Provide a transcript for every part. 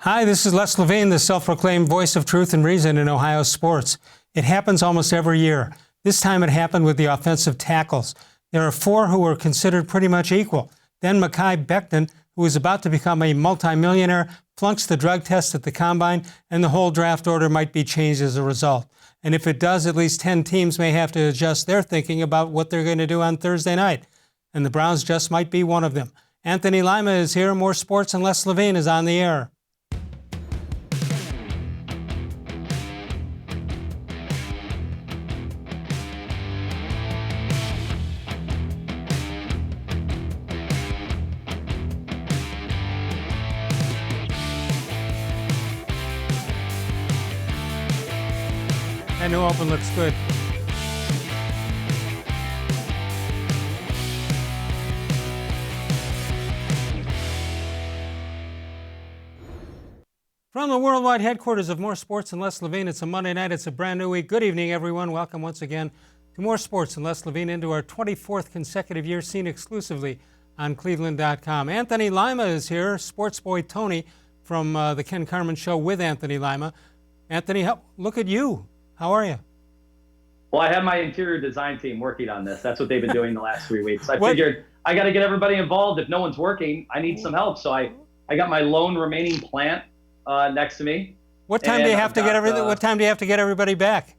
Hi, this is Les-Levine, the self-proclaimed voice of truth and reason in Ohio sports. It happens almost every year. This time it happened with the offensive tackles. There are four who were considered pretty much equal. Then Mekhi Becton, who is about to become a multimillionaire, flunks the drug test at the combine, and the whole draft order might be changed as a result. And if it does, at least 10 teams may have to adjust their thinking about what they're going to do on Thursday night. And the Browns just might be one of them. Anthony-Lima is here. More Sports and Les-Levine is on the air. That new open looks good. From the worldwide headquarters of More Sports and Les-Levine, it's a Monday night. It's a brand new week. Good evening, everyone. Welcome once again to More Sports and Les-Levine, into our 24th consecutive year, seen exclusively on cleveland.com. Anthony-Lima is here, sports boy Tony from the Ken Carman Show with Anthony-Lima. Anthony, look at you. How are you? Well, I have my interior design team working on this. That's what they've been doing the last 3 weeks. I figured I got to get everybody involved. If no one's working, I need some help. So I got my lone remaining plant next to me. What time do you have to get everything? What time do you have to get everybody back?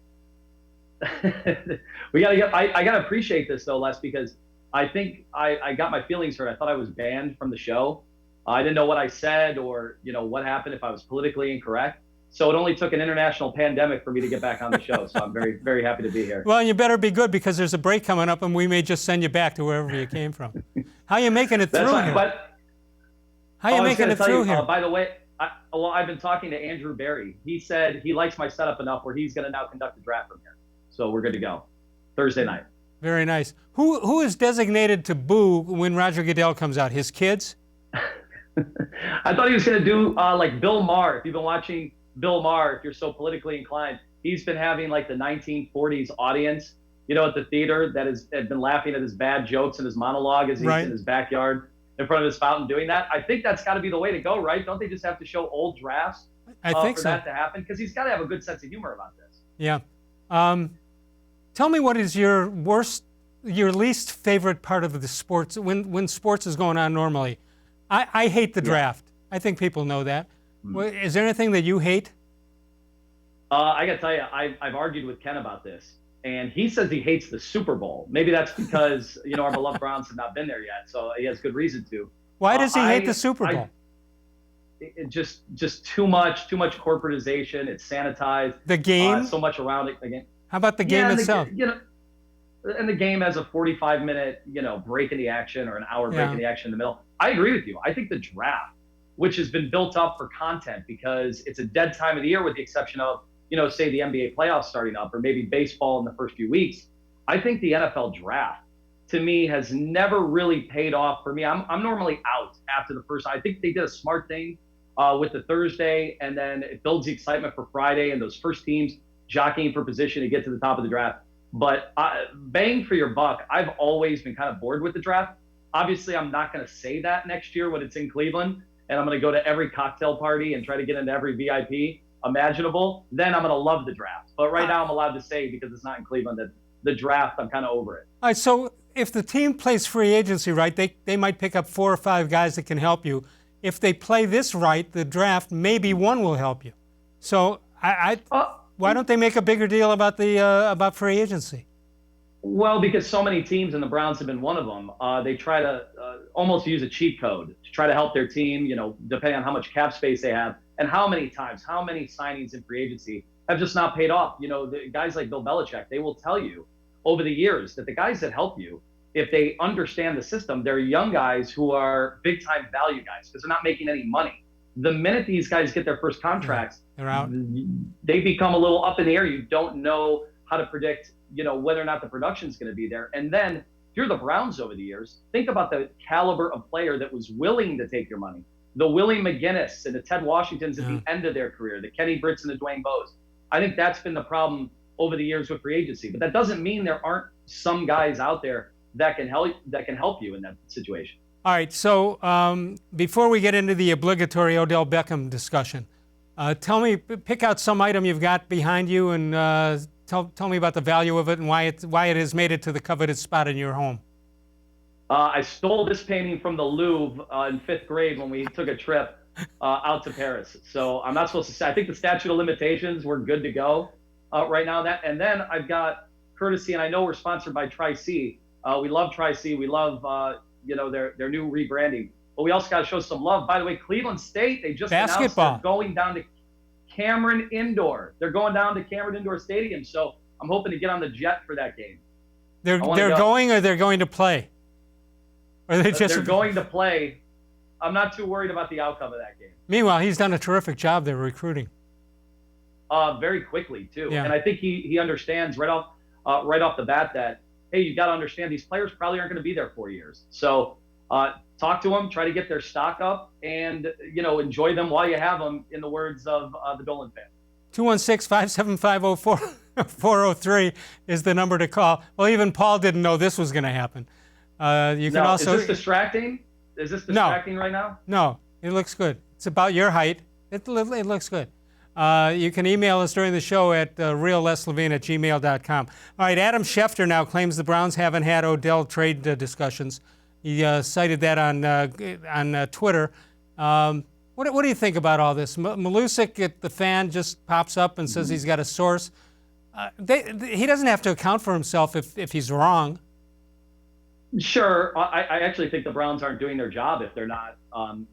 I got to appreciate this though, Les, because I think I got my feelings hurt. I thought I was banned from the show. I didn't know what I said or what happened if I was politically incorrect. So it only took an international pandemic for me to get back on the show. So I'm very, very happy to be here. Well, you better be good, because there's a break coming up and we may just send you back to wherever you came from. How are you making it through here? How are you making it through here? By the way, I've been talking to Andrew Barry. He said he likes my setup enough where he's going to now conduct the draft from here. So we're good to go. Thursday night. Very nice. Who is designated to boo when Roger Goodell comes out? His kids? I thought he was going to do like Bill Maher. If you've been watching Bill Maher, if you're so politically inclined, he's been having like the 1940s audience, at the theater that has been laughing at his bad jokes and his monologue as he's in his backyard in front of his fountain doing that. I think that's got to be the way to go, right? Don't they just have to show old drafts I think for that to happen? Because he's got to have a good sense of humor about this. Yeah. Tell me, what is your least favorite part of the sports when sports is going on normally? I hate the draft. I think people know that. Is there anything that you hate? I got to tell you, I've argued with Ken about this, and he says he hates the Super Bowl. Maybe that's because our beloved Browns have not been there yet, so he has good reason to. Why does he hate the Super Bowl? It just too much corporatization. It's sanitized. The game, so much around it again. How about the game itself? And the game has a 45-minute break in the action or an hour break in the action in the middle. I agree with you. I think the draft, which has been built up for content because it's a dead time of the year with the exception of, say the NBA playoffs starting up or maybe baseball in the first few weeks. I think the NFL draft, to me, has never really paid off for me. I'm normally out after the first. I think they did a smart thing with the Thursday, and then it builds the excitement for Friday and those first teams jockeying for position to get to the top of the draft. But bang for your buck, I've always been kind of bored with the draft. Obviously, I'm not going to say that next year when it's in Cleveland, and I'm going to go to every cocktail party and try to get into every VIP imaginable, then I'm going to love the draft. But right now I'm allowed to say, because it's not in Cleveland, that the draft, I'm kind of over it. All right, so if the team plays free agency right, they might pick up 4 or 5 guys that can help you. If they play this right, the draft, maybe one will help you. So why don't they make a bigger deal about free agency? Well, because so many teams, and the Browns have been one of them, they try to almost use a cheat code to try to help their team, depending on how much cap space they have and how many signings in free agency have just not paid off. The guys like Bill Belichick, they will tell you over the years that the guys that help you, if they understand the system, they're young guys who are big-time value guys because they're not making any money. The minute these guys get their first contracts, they're out. They become a little up in the air. You don't know how to predict whether or not the production is going to be there. And then if you're the Browns over the years, think about the caliber of player that was willing to take your money. The Willie McGinnis and the Ted Washingtons at the end of their career, the Kenny Britts and the Dwayne Bowes. I think that's been the problem over the years with free agency. But that doesn't mean there aren't some guys out there that can help you in that situation. All right, so before we get into the obligatory Odell Beckham discussion, pick out some item you've got behind you and tell me about the value of it and why it has made it to the coveted spot in your home. I stole this painting from the Louvre in 5th grade when we took a trip out to Paris. So I'm not supposed to say. I think the statute of limitations, we're good to go right now. And then I've got courtesy, and I know we're sponsored by Tri-C. We love Tri-C. We love their new rebranding. But we also got to show some love. By the way, Cleveland State, they just announced they're going down to Cameron Indoor. They're going down to Cameron Indoor Stadium. So I'm hoping to get on the jet for that game. They're going, or they're going to play? Or they're going to play. I'm not too worried about the outcome of that game. Meanwhile, he's done a terrific job there recruiting. Very quickly too, yeah. And I think he understands right off the bat that, hey, you got to understand these players probably aren't going to be there 4 years. So talk to them, try to get their stock up, and enjoy them while you have them. In the words of the Dolan fan. 216-575-0403 is the number to call. Well, even Paul didn't know this was going to happen. Is this distracting? Is this distracting right now? No, it looks good. It's about your height. It looks good. You can email us during the show at real-les-levine@gmail.com. All right, Adam Schefter now claims the Browns haven't had Odell trade discussions. He cited that on Twitter. What do you think about all this? Malusik at the Fan just pops up and says he's got a source. He doesn't have to account for himself if he's wrong. Sure. I actually think the Browns aren't doing their job if they're not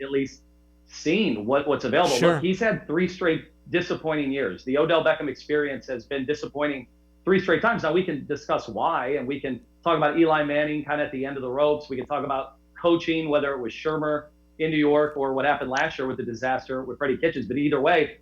at least seeing what's available. Sure. Look, he's had 3 straight disappointing years. The Odell Beckham experience has been disappointing 3 straight times. Now, we can discuss why, and we can talk about Eli Manning kind of at the end of the ropes. We can talk about coaching, whether it was Shermer in New York or what happened last year with the disaster with Freddie Kitchens. But either way,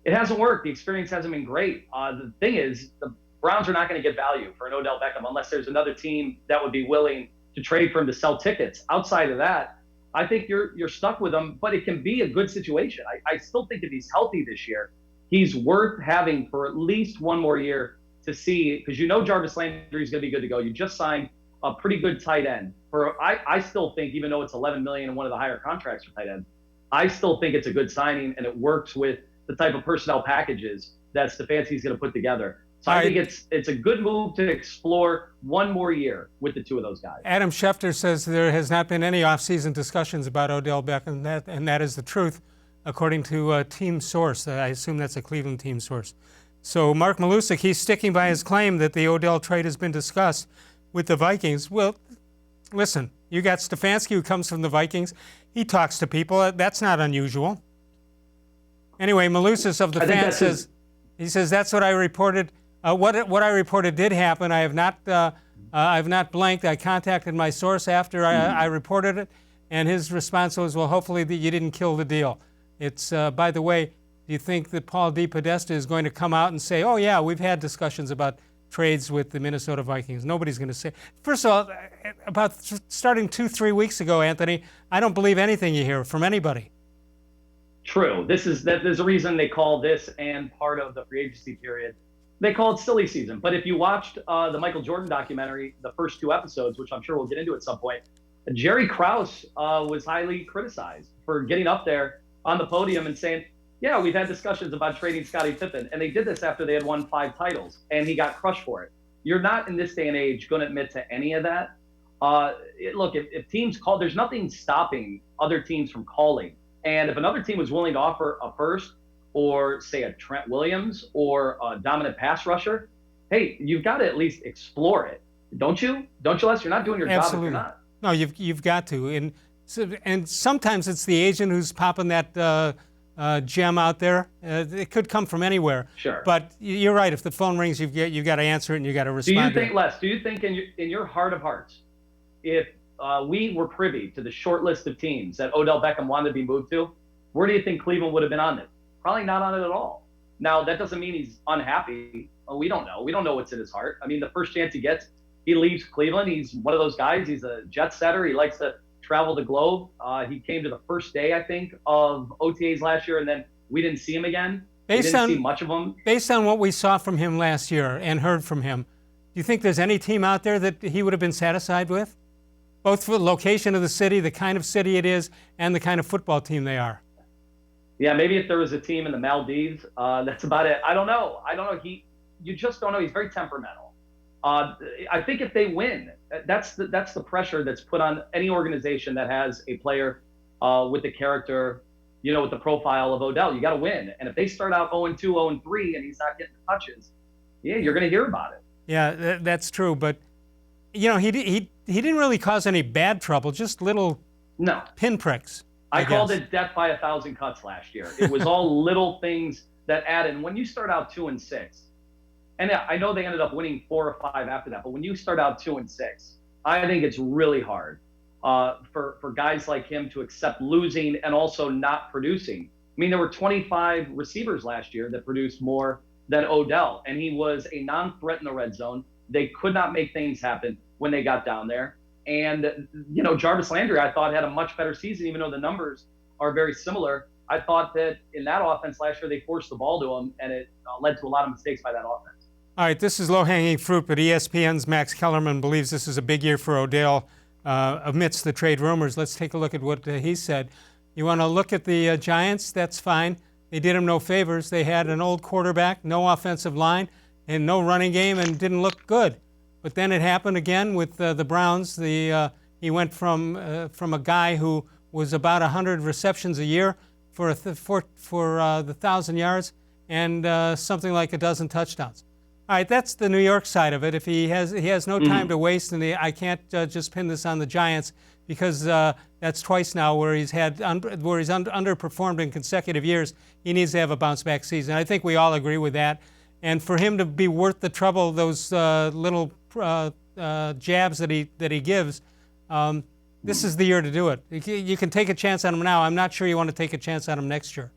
it hasn't worked. The experience hasn't been great. The thing is, the Browns are not going to get value for an Odell Beckham unless there's another team that would be willing to trade for him to sell tickets. Outside of that, I think you're stuck with him, but it can be a good situation. I still think if he's healthy this year, he's worth having for at least 1 more year to see, because Jarvis Landry is going to be good to go. You just signed a pretty good tight end. I still think, even though it's $11 million and one of the higher contracts for tight ends, I still think it's a good signing, and it works with the type of personnel packages that Stefanski's going to put together. So I think it's a good move to explore 1 more year with the 2 of those guys. Adam Schefter says there has not been any offseason discussions about Odell Beckham, and that is the truth, according to a team source. I assume that's a Cleveland team source. So Mark Malusik, he's sticking by his claim that the Odell trade has been discussed with the Vikings. Well, listen, you got Stefanski, who comes from the Vikings. He talks to people. That's not unusual. Anyway, Malusik of the Fan says, he says, that's what I reported. What I reported did happen. I have not blanked. I contacted my source after I reported it, and his response was, well, hopefully you didn't kill the deal. It's, by the way, do you think that Paul DePodesta is going to come out and say, oh, yeah, we've had discussions about trades with the Minnesota Vikings? Nobody's going to say. First of all, about starting 2-3 weeks ago, Anthony, I don't believe anything you hear from anybody. True. There's a reason they call this and part of the free agency period. They call it silly season. But if you watched the Michael Jordan documentary, the first 2 episodes, which I'm sure we'll get into at some point, Jerry Krause was highly criticized for getting up there on the podium and saying, yeah, we've had discussions about trading Scottie Pippen. And they did this after they had won 5 titles, and he got crushed for it. You're not in this day and age going to admit to any of that. Look, if teams call, there's nothing stopping other teams from calling. And if another team was willing to offer a first, or say a Trent Williams or a dominant pass rusher, hey, you've got to at least explore it, don't you? Don't you, Les? You're not doing your job if you're not. No, you've got to. And sometimes it's the agent who's popping that gem out there. It could come from anywhere. Sure. But you're right. If the phone rings, you got to answer it and you got to respond. Do you think in your heart of hearts, if we were privy to the short list of teams that Odell Beckham wanted to be moved to, where do you think Cleveland would have been on it? Probably not on it at all. Now, that doesn't mean he's unhappy. We don't know. We don't know what's in his heart. I mean, the first chance he gets, he leaves Cleveland. He's one of those guys. He's a jet setter. He likes to travel the globe. He came to the first day, I think, of OTAs last year, and then we didn't see him again. We didn't see much of him. Based on what we saw from him last year and heard from him, do you think there's any team out there that he would have been satisfied with? both for the location of the city, the kind of city it is, and the kind of football team they are. Yeah, maybe if there was a team in the Maldives, that's about it. I don't know. You just don't know. He's very temperamental. I think if they win, that's the pressure that's put on any organization that has a player with the character, with the profile of Odell. You got to win. And if they start out 0-2, 0-3, and he's not getting the touches, yeah, you're going to hear about it. Yeah, that's true. But, he didn't really cause any bad trouble, just little pinpricks. I called it death by 1,000 cuts last year. It was all little things that added. And when you start out 2-6, and I know they ended up winning 4 or 5 after that, but when you start out 2-6, I think it's really hard for guys like him to accept losing and also not producing. I mean, there were 25 receivers last year that produced more than Odell, and he was a non-threat in the red zone. They could not make things happen when they got down there. And, Jarvis Landry, I thought, had a much better season, even though the numbers are very similar. I thought that in that offense last year, they forced the ball to him, and it led to a lot of mistakes by that offense. All right, this is low-hanging fruit, but ESPN's Max Kellerman believes this is a big year for Odell amidst the trade rumors. Let's take a look at what he said. You want to look at the Giants? That's fine. They did him no favors. They had an old quarterback, no offensive line, and no running game, and didn't look good. But then it happened again with the Browns. He went from a guy who was about 100 receptions a year for the 1,000 yards and something like a dozen touchdowns. All right, that's the New York side of it. If he has no time to waste, and I can't just pin this on the Giants because that's twice now where he's underperformed in consecutive years. He needs to have a bounce back season. I think we all agree with that. And for him to be worth the trouble, those little jabs that he gives, this is the year to do it. You can take a chance on him now. I'm not sure you want to take a chance on him next year.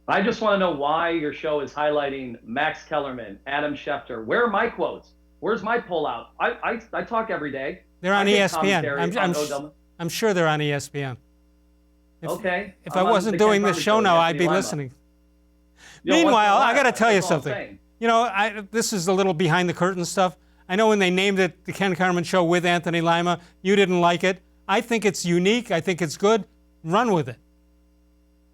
I just want to know why your show is highlighting Max Kellerman, Adam Schefter. Where are my quotes? Where's my pullout? I talk every day. They're on ESPN. I'm sure they're on ESPN. If I wasn't doing this show now, I'd be listening. Meanwhile, I got to tell you something. This is a little behind the curtain stuff. I know when they named it the Ken Carman Show with Anthony-Lima, you didn't like it. I think it's unique. I think it's good. Run with it.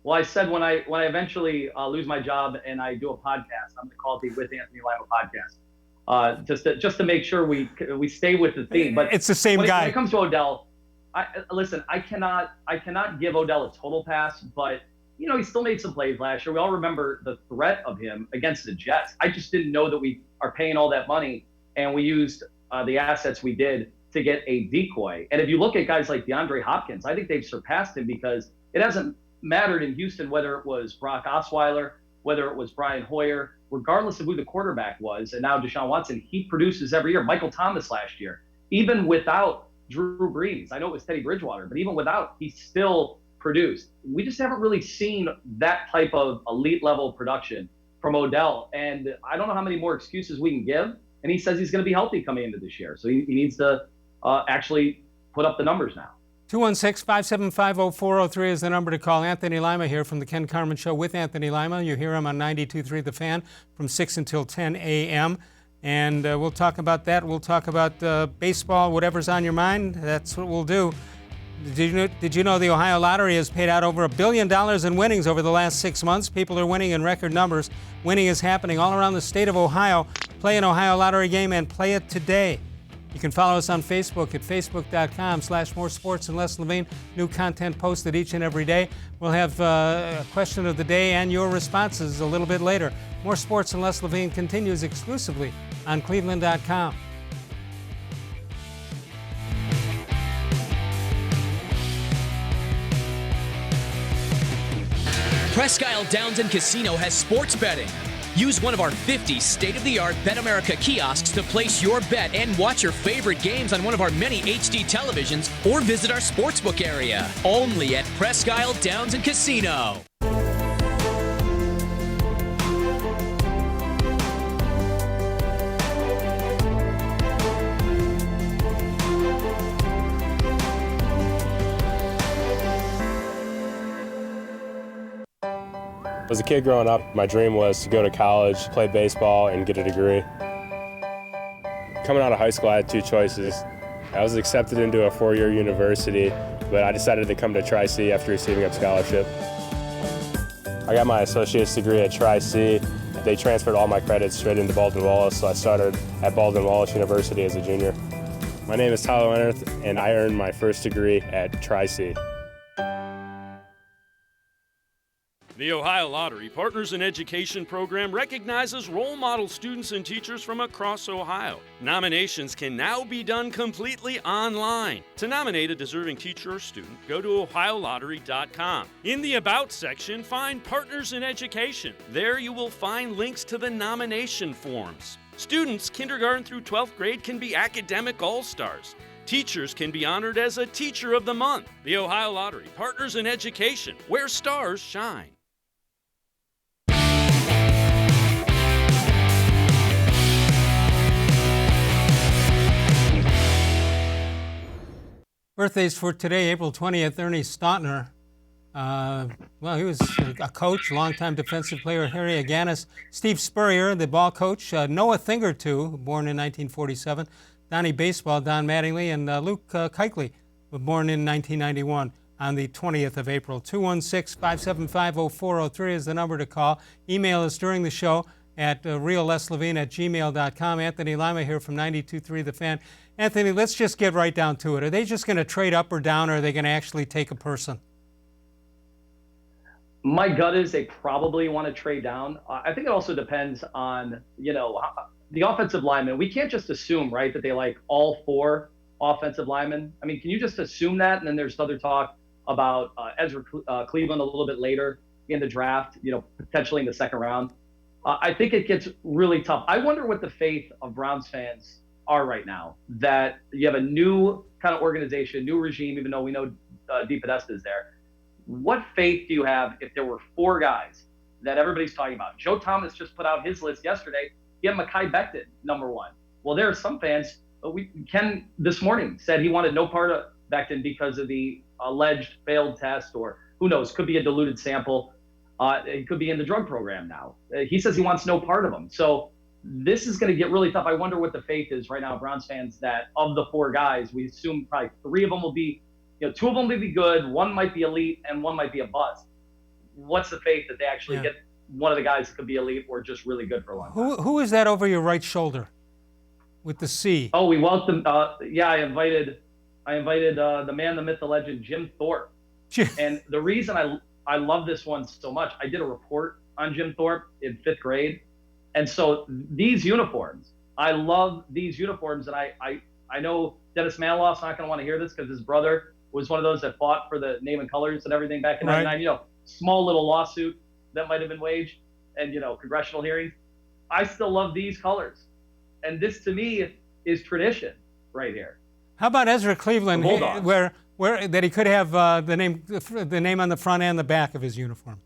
Well, I said when I eventually lose my job and I do a podcast, I'm going to call it the With Anthony-Lima podcast, just to make sure we stay with the theme. But it's the same guy. When it comes to Odell, I cannot give Odell a total pass, but he still made some plays last year. We all remember the threat of him against the Jets. I just didn't know that we are paying all that money, and we used the assets we did to get a decoy. And if you look at guys like DeAndre Hopkins, I think they've surpassed him because it hasn't mattered in Houston whether it was Brock Osweiler, whether it was Brian Hoyer, regardless of who the quarterback was. And now Deshaun Watson, he produces every year. Michael Thomas last year, even without Drew Brees. I know it was Teddy Bridgewater, but even without, he still produced. We just haven't really seen that type of elite level production from Odell. And I don't know how many more excuses we can give. And he says he's going to be healthy coming into this year. So he needs to actually put up the numbers now. 216-575-0403 is the number to call. Anthony-Lima here from the Ken Carman Show with Anthony-Lima. You hear him on 92.3 The Fan from 6 until 10 a.m. And we'll talk about that. We'll talk about baseball, whatever's on your mind. That's what we'll do. Did you know the Ohio Lottery has paid out over $1 billion in winnings over the last 6 months? People are winning in record numbers. Winning is happening all around the state of Ohio. Play an Ohio Lottery game and play it today. You can follow us on Facebook at facebook.com/more-sports-and-les-levine. New content posted each and every day. We'll have a question of the day and your responses a little bit later. More Sports and Les Levine continues exclusively on cleveland.com. Presque Isle Downs and Casino has sports betting. Use one of our 50 state-of-the-art Bet America kiosks to place your bet and watch your favorite games on one of our many HD televisions or visit our sportsbook area. Only at Presque Isle Downs and Casino. As a kid growing up, my dream was to go to college, play baseball, and get a degree. Coming out of high school, I had two choices. I was accepted into a 4-year university, but I decided to come to Tri-C after receiving a scholarship. I got my associate's degree at Tri-C. They transferred all my credits straight into Baldwin-Wallace, so I started at Baldwin-Wallace University as a junior. My name is Tyler Leonard, and I earned my first degree at Tri-C. The Ohio Lottery Partners in Education program recognizes role model students and teachers from across Ohio. Nominations can now be done completely online. To nominate a deserving teacher or student, go to ohiolottery.com. In the About section, find Partners in Education. There you will find links to the nomination forms. Students kindergarten through 12th grade can be academic all-stars. Teachers can be honored as a Teacher of the Month. The Ohio Lottery Partners in Education, where stars shine. Birthdays for today, April 20th, Ernie Stautner. Well, he was a coach, longtime defensive player, Harry Aganis. Steve Spurrier, the ball coach. Noah Thingertoo, born in 1947. Donnie Baseball, Don Mattingly. And Luke Kuechly, born in 1991 on the 20th of April. 216-575-0403 is the number to call. Email us during the show at real-les-levine@gmail.com. Anthony-Lima here from 92.3 The Fan. Anthony, let's just get right down to it. Are they just going to trade up or down, or are they going to actually take a person? My gut is they probably want to trade down. I think it also depends on, the offensive linemen. We can't just assume, right, that they like all 4 offensive linemen. I mean, can you just assume that? And then there's other talk about Ezra Cleveland a little bit later in the draft, potentially in the second round. I think it gets really tough. I wonder what the faith of Browns fans are right now, that you have a new kind of organization, new regime, even though we know DePodesta is there. What faith do you have if there were 4 guys that everybody's talking about? Joe Thomas just put out his list yesterday. He had Mekhi Becton, number 1. Well, there are some fans, Ken this morning said he wanted no part of Becton because of the alleged failed test, or who knows, could be a diluted sample. He could be in the drug program now. He says he wants no part of them. So this is going to get really tough. I wonder what the faith is right now, Browns fans, that of the 4 guys, we assume probably 3 of them will be, 2 of them will be good, 1 might be elite, and 1 might be a bust. What's the faith that they actually get one of the guys that could be elite or just really good for a long time? Who is that over your right shoulder with the C? Oh, we welcome. I invited the man, the myth, the legend, Jim Thorpe. And the reason I love this one so much, I did a report on Jim Thorpe in 5th grade. And so these uniforms, I love these uniforms. And I know Dennis Manloff's not going to want to hear this because his brother was one of those that fought for the name and colors and everything back in '99. Small little lawsuit that might have been waged and, congressional hearings. I still love these colors. And this to me is tradition right here. How about Ezra Cleveland, Hold on. where that he could have the name on the front and the back of his uniform?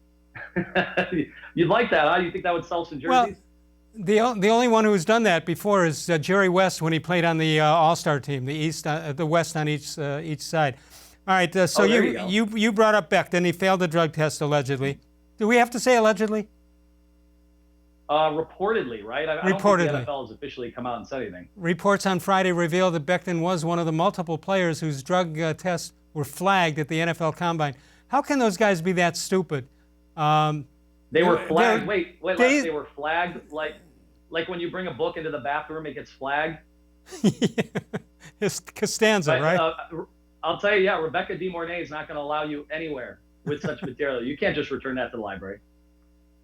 You'd like that, huh? You think that would sell some jerseys? Well, the only one who's done that before is Jerry West when he played on the All-Star team, the West on each side. All right, so you brought up Becton. He failed the drug test allegedly. Do we have to say allegedly? Reportedly, right? I don't think the NFL has officially come out and said anything. Reports on Friday revealed that Becton was one of the multiple players whose drug tests were flagged at the NFL Combine. How can those guys be that stupid? They were flagged. Wait, they were flagged like when you bring a book into the bathroom, it gets flagged. It's Costanza, right? I'll tell you, Rebecca De Mornay is not going to allow you anywhere with such material. You can't just return that to the library.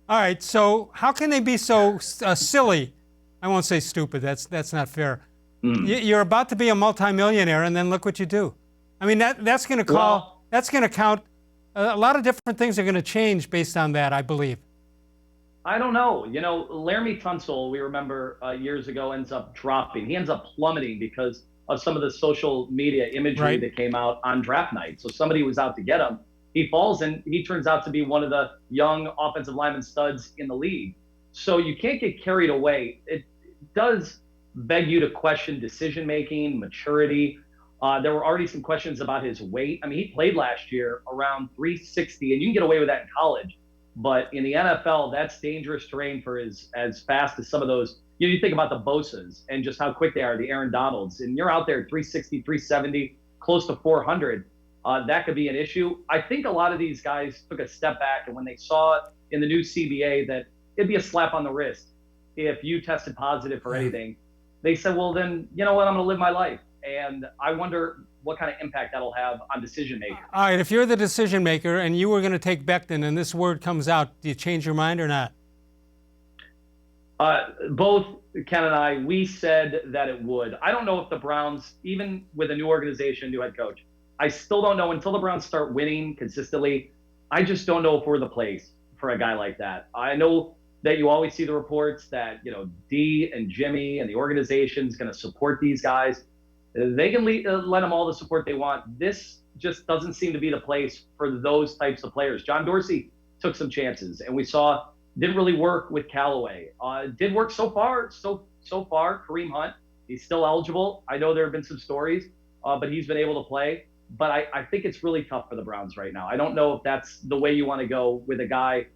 All right, so how can they be so silly? I won't say stupid. That's not fair. You're about to be a multimillionaire, and then look what you do. I mean, that's going to count. A lot of different things are going to change based on that, I believe. I don't know. Laramie Tunsil, we remember years ago, ends up dropping. He ends up plummeting because of some of the social media imagery that came out on draft night. So somebody was out to get him. He falls, and he turns out to be one of the young offensive lineman studs in the league. So you can't get carried away. It does beg you to question decision-making, maturity. There were already some questions about his weight. I mean, he played last year around 360, and you can get away with that in college. But in the NFL, that's dangerous terrain for as fast as some of those. You think about the Bosas and just how quick they are, the Aaron Donalds, and you're out there 360, 370, close to 400. That could be an issue. I think a lot of these guys took a step back, and when they saw in the new CBA that it'd be a slap on the wrist if you tested positive for anything, they said, well, then, you know what, I'm going to live my life. And I wonder what kind of impact that'll have on decision making. All right, if you're the decision maker and you were going to take Becton and this word comes out, do you change your mind or not? Both Ken and I, we said that it would. I don't know if the Browns, even with a new organization, new head coach, I still don't know until the Browns start winning consistently. I just don't know if we're the place for a guy like that. I know that you always see the reports that, you know, Dee and Jimmy and the organization is going to support these guys. They can let them all the support they want. This just doesn't seem to be the place for those types of players. John Dorsey took some chances, and we saw didn't really work with Callaway. Did work so far. Kareem Hunt, he's still eligible. I know there have been some stories, but he's been able to play. But I think it's really tough for the Browns right now. I don't know if that's the way you want to go with a guy.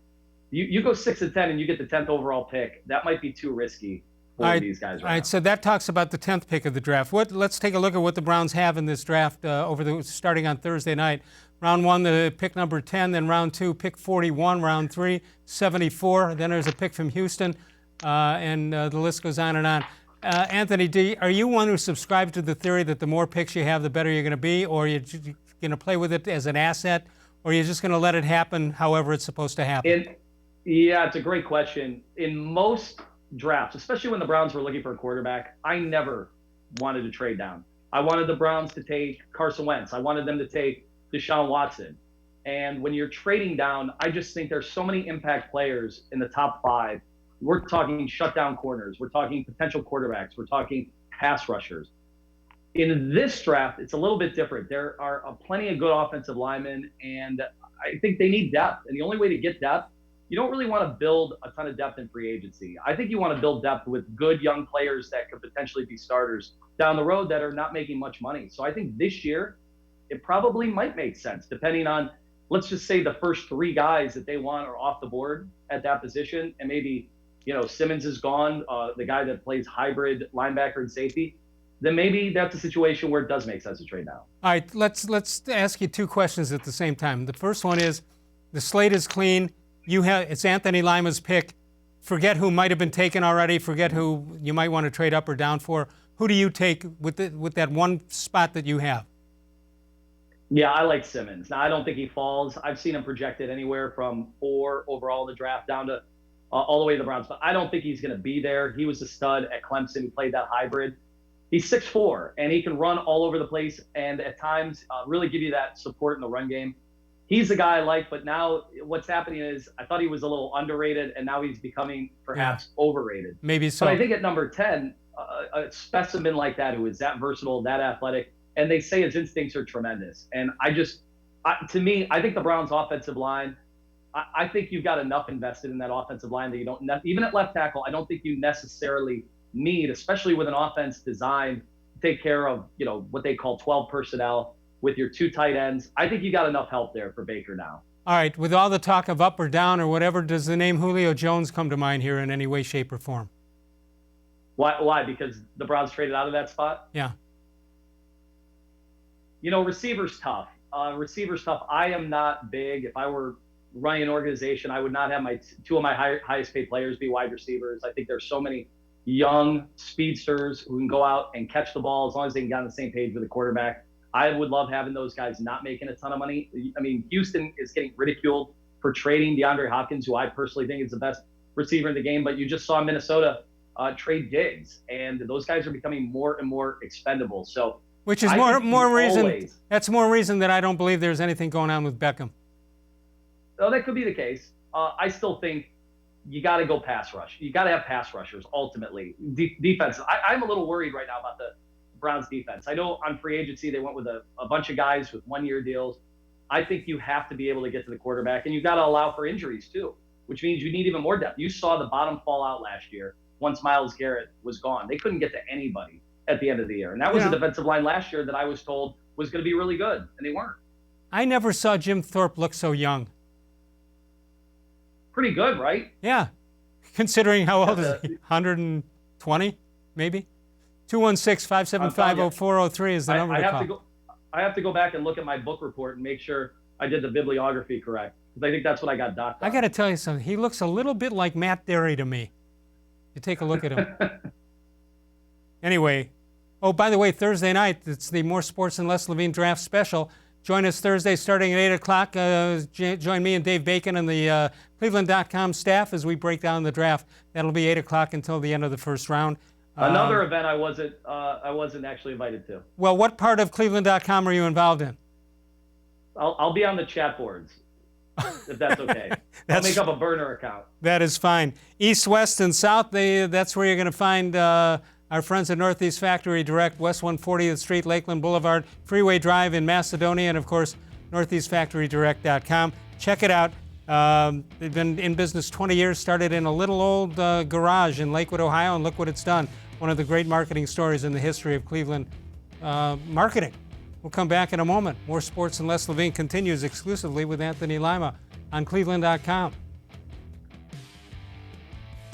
You go 6-10 and you get the 10th overall pick. That might be too risky for these guys right now. All right, so that talks about the 10th pick of the draft. Let's take a look at what the Browns have in this draft starting on Thursday night. Round 1, the pick number 10, then round 2, pick 41, round 3, 74. Then there's a pick from Houston, and the list goes on and on. Anthony D., are you one who subscribes to the theory that the more picks you have, the better you're going to be, or are you going to play with it as an asset, or are you just going to let it happen however it's supposed to happen? Yeah, it's a great question. In most drafts, especially when the Browns were looking for a quarterback, I never wanted to trade down. I wanted the Browns to take Carson Wentz. I wanted them to take Deshaun Watson. And when you're trading down, I just think there's so many impact players in the top 5. We're talking shutdown corners. We're talking potential quarterbacks. We're talking pass rushers. In this draft, it's a little bit different. There are plenty of good offensive linemen, and I think they need depth. And the only way to get depth, you don't really want to build a ton of depth in free agency. I think you want to build depth with good young players that could potentially be starters down the road that are not making much money. So I think this year, it probably might make sense, depending on, let's just say the first 3 guys that they want are off the board at that position, and maybe, you know, Simmons is gone, the guy that plays hybrid linebacker and safety, then maybe that's a situation where it does make sense to trade now. All right, let's ask you 2 questions at the same time. The first one is, the slate is clean. It's Anthony-Lima's pick. Forget who might have been taken already. Forget who you might want to trade up or down for. Who do you take with that one spot that you have? Yeah, I like Simmons. Now, I don't think he falls. I've seen him projected anywhere from 4 overall in the draft down to all the way to the Browns. But I don't think he's going to be there. He was a stud at Clemson. He played that hybrid. He's 6'4", and he can run all over the place and at times really give you that support in the run game. He's the guy I like, but now what's happening is I thought he was a little underrated, and now he's becoming perhaps overrated. Maybe so. But I think at number 10, a specimen like that who is that versatile, that athletic, and they say his instincts are tremendous. And to me, I think the Browns' offensive line, I think you've got enough invested in that offensive line that you don't, even at left tackle, I don't think you necessarily need, especially with an offense designed to take care of, you know, what they call 12 personnel with your 2 tight ends. I think you got enough help there for Baker now. All right, with all the talk of up or down or whatever, does the name Julio Jones come to mind here in any way, shape, or form? Why? Because the Browns traded out of that spot? Yeah. You know, receivers tough. I am not big. If I were running an organization, I would not have 2 of my highest paid players be wide receivers. I think there's so many young speedsters who can go out and catch the ball as long as they can get on the same page with the quarterback. I would love having those guys not making a ton of money. I mean, Houston is getting ridiculed for trading DeAndre Hopkins, who I personally think is the best receiver in the game. But you just saw Minnesota trade Diggs, and those guys are becoming more and more expendable. So, which is more reason. That's more reason that I don't believe there's anything going on with Beckham. Oh, that could be the case. I still think you got to go pass rush. You got to have pass rushers ultimately. Defense. I'm a little worried right now about the Browns defense. I know on free agency they went with a bunch of guys with 1-year deals. I think you have to be able to get to the quarterback, and you've got to allow for injuries too, which means you need even more depth. You saw the bottom fall out last year once Myles Garrett was gone. They couldn't get to anybody at the end of the year, and that was a defensive line last year that I was told was going to be really good, and they weren't. I never saw Jim Thorpe look so young. pretty good, right? Yeah, considering how old is he? 120, maybe? 216-575-0403 is the number to call. I have to go back and look at my book report and make sure I did the bibliography correct, because I think that's what I got docked on. I got to tell you something. He looks a little bit like Matt Derry to me. You take a look at him. Anyway, oh, by the way, Thursday night, it's the More Sports and Les-Levine Draft Special. Join us Thursday starting at 8 o'clock. Join me and Dave Bacon and the cleveland.com staff as we break down the draft. That'll be 8 o'clock until the end of the first round. Another event I wasn't actually invited to. Well, what part of cleveland.com are you involved in? I'll be on the chat boards, if that's okay. I'll make up a burner account. That is fine. East, West, and South, that's where you're going to find our friends at Northeast Factory Direct, West 140th Street, Lakeland Boulevard, Freeway Drive in Macedonia, and, of course, northeastfactorydirect.com. Check it out. They've been in business 20 years, started in a little old garage in Lakewood, Ohio, and look what it's done. One of the great marketing stories in the history of Cleveland marketing. We'll come back in a moment. More Sports and Les-Levine continues exclusively with Anthony-Lima on cleveland.com.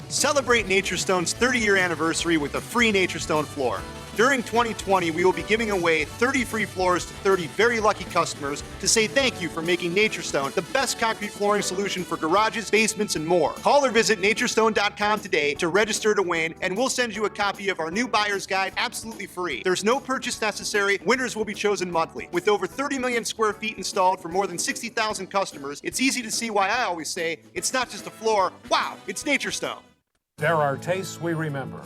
Celebrate NatureStone's 30-year anniversary with a free NatureStone floor. During 2020, we will be giving away 30 free floors to 30 very lucky customers to say thank you for making NatureStone the best concrete flooring solution for garages, basements, and more. Call or visit naturestone.com today to register to win, and we'll send you a copy of our new buyer's guide absolutely free. There's no purchase necessary. Winners will be chosen monthly. With over 30 million square feet installed for more than 60,000 customers, it's easy to see why I always say it's not just a floor. Wow, it's NatureStone. There are tastes we remember.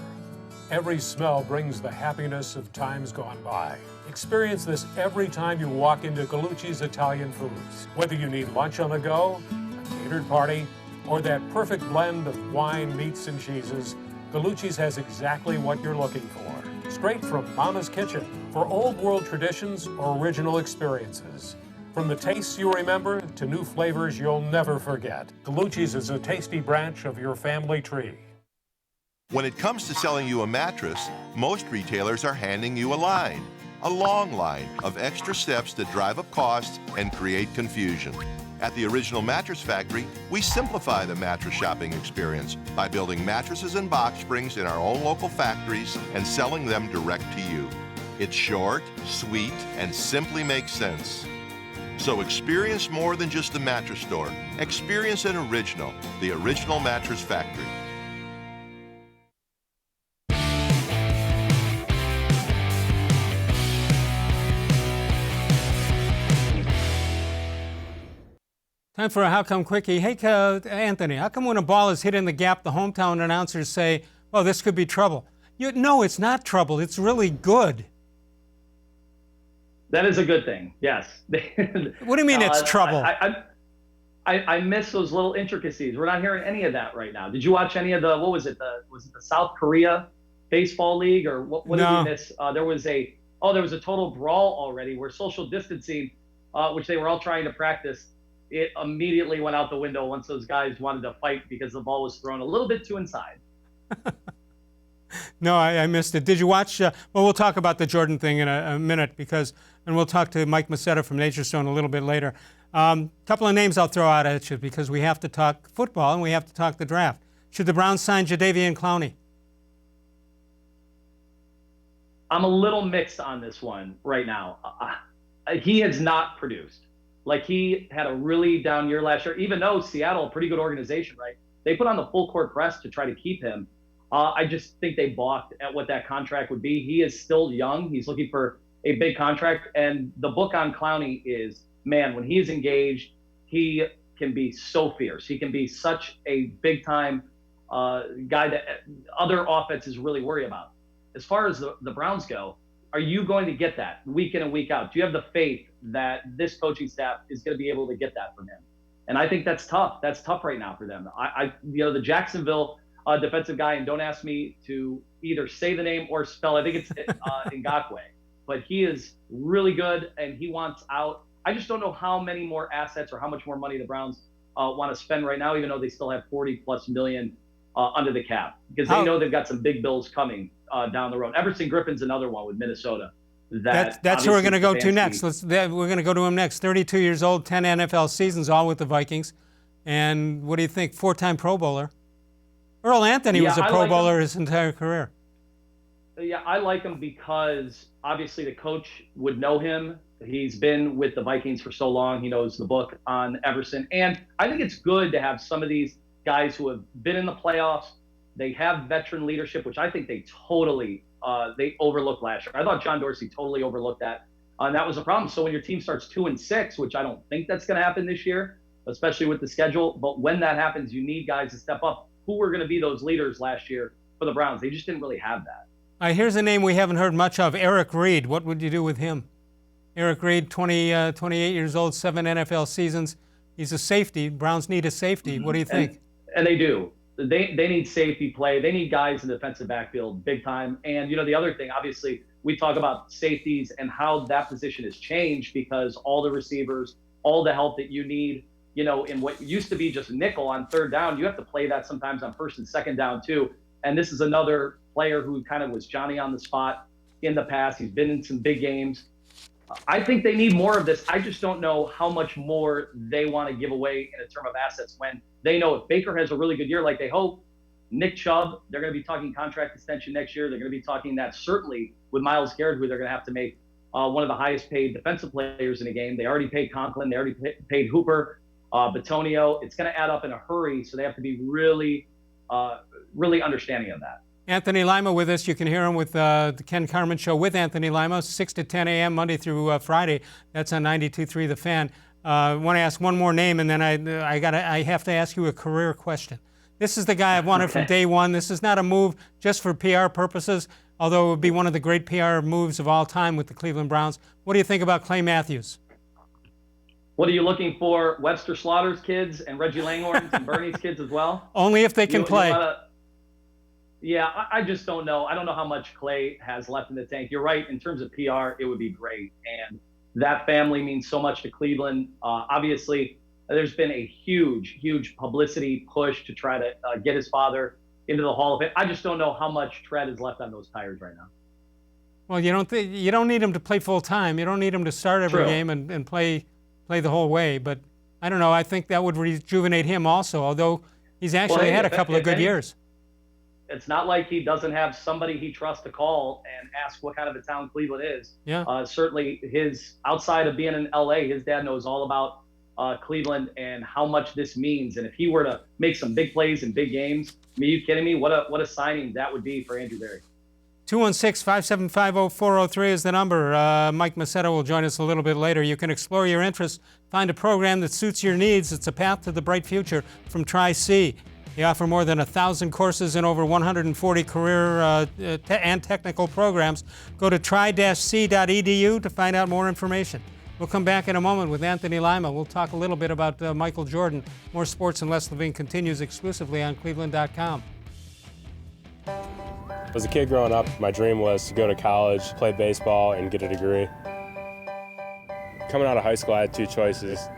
Every smell brings the happiness of times gone by. Experience this every time you walk into Gallucci's Italian Foods. Whether you need lunch on the go, a catered party, or that perfect blend of wine, meats, and cheeses, Gallucci's has exactly what you're looking for. Straight from Mama's Kitchen for old world traditions or original experiences. From the tastes you remember to new flavors you'll never forget, Gallucci's is a tasty branch of your family tree. When it comes to selling you a mattress, most retailers are handing you a long line of extra steps that drive up costs and create confusion. At the Original Mattress Factory, we simplify the mattress shopping experience by building mattresses and box springs in our own local factories and selling them direct to you. It's short, sweet, and simply makes sense. So experience more than just the mattress store. Experience an original, the Original Mattress Factory. Time for a How Come Quickie. Hey, Anthony, how come when a ball is hit in the gap, the hometown announcers say, oh, this could be trouble? No, it's not trouble. It's really good. That is a good thing, yes. What do you mean it's trouble? I miss those little intricacies. We're not hearing any of that right now. Did you watch any of was it the South Korea Baseball League, or what did you miss? There was a total brawl already where social distancing, which they were all trying to practice, it immediately went out the window once those guys wanted to fight because the ball was thrown a little bit too inside. No, I missed it. Did you watch? Well, we'll talk about the Jordan thing in a minute and we'll talk to Mike Macetta from NatureStone a little bit later. Couple of names I'll throw out at you because we have to talk football and we have to talk the draft. Should the Browns sign Jadeveon-Clowney? I'm a little mixed on this one right now. He has not produced. Like, he had a really down year last year, even though Seattle, a pretty good organization, right? They put on the full court press to try to keep him. I just think they balked at what that contract would be. He is still young. He's looking for a big contract. And the book on Clowney is, man, when he is engaged, he can be so fierce. He can be such a big-time guy that other offenses really worry about. As far as the Browns go, are you going to get that week in and week out? Do you have the faith that this coaching staff is going to be able to get that from him? And I think that's tough. That's tough right now for them. The Jacksonville defensive guy, and don't ask me to either say the name or spell. I think it's Ngakoue, but he is really good and he wants out. I just don't know how many more assets or how much more money the Browns want to spend right now, even though they still have $40+ million under the cap, because they know they've got some big bills coming down the road. Everson-Griffen's another one with Minnesota. That's who we're going to go to next. We're going to go to him next. 32 years old, 10 NFL seasons, all with the Vikings. And what do you think? 4-time Pro Bowler. Earl Anthony was a Pro Bowler his entire career. Yeah, I like him because obviously the coach would know him. He's been with the Vikings for so long. He knows the book on Everson. And I think it's good to have some of these guys who have been in the playoffs. They have veteran leadership, which I think they totally they overlooked last year. I thought John Dorsey totally overlooked that. And that was a problem. So when your team starts 2-6, which I don't think that's going to happen this year, especially with the schedule, but when that happens, you need guys to step up. Who were going to be those leaders last year for the Browns? They just didn't really have that. Here's a name we haven't heard much of, Eric-Reid. What would you do with him? Eric-Reid, 28 years old, 7 NFL seasons. He's a safety. Browns need a safety. What do you think? And they do. They need safety play. They need guys in the defensive backfield big time. And, the other thing, obviously, we talk about safeties and how that position has changed because all the receivers, all the help that you need, in what used to be just nickel on third down, you have to play that sometimes on first and second down too. And this is another player who kind of was Johnny on the spot in the past. He's been in some big games. I think they need more of this. I just don't know how much more they want to give away in a term of assets when they know if Baker has a really good year like they hope, Nick Chubb, they're going to be talking contract extension next year. They're going to be talking that certainly with Myles Garrett, who they're going to have to make one of the highest paid defensive players in the game. They already paid Conklin. They already paid Hooper, Bitonio. It's going to add up in a hurry, so they have to be really, really understanding of that. Anthony-Lima with us. You can hear him with the Ken Carman Show with Anthony-Lima, 6 to 10 a.m. Monday through Friday. That's on 92.3 The Fan. I want to ask one more name, and then I have to ask you a career question. This is the guy I've wanted from day one. This is not a move just for PR purposes, although it would be one of the great PR moves of all time with the Cleveland Browns. What do you think about Clay Matthews? What are you looking for? Webster Slaughter's kids and Reggie Langhorne's and Bernie's kids as well? Only if they can play. Yeah, I just don't know. I don't know how much Clay has left in the tank. You're right. In terms of PR, it would be great. And that family means so much to Cleveland. Obviously, there's been a huge, huge publicity push to try to get his father into the Hall of Fame. I just don't know how much tread is left on those tires right now. Well, you don't need him to play full time. You don't need him to start every game and play the whole way. But I don't know. I think that would rejuvenate him also, although he's actually had a couple of good years. It's not like he doesn't have somebody he trusts to call and ask what kind of a town Cleveland is. Yeah. Certainly, outside of being in L.A., his dad knows all about Cleveland and how much this means. And if he were to make some big plays in big games, are you kidding me? What a signing that would be for Andrew Berry. 216-575-0403 is the number. Mike Macedo will join us a little bit later. You can explore your interests, find a program that suits your needs. It's a path to the bright future from Tri-C. They offer more than 1,000 courses and over 140 career and technical programs. Go to tri-c.edu to find out more information. We'll come back in a moment with Anthony-Lima. We'll talk a little bit about Michael Jordan. More Sports and Les-Levine continues exclusively on cleveland.com. As a kid growing up, my dream was to go to college, play baseball, and get a degree. Coming out of high school, I had two choices.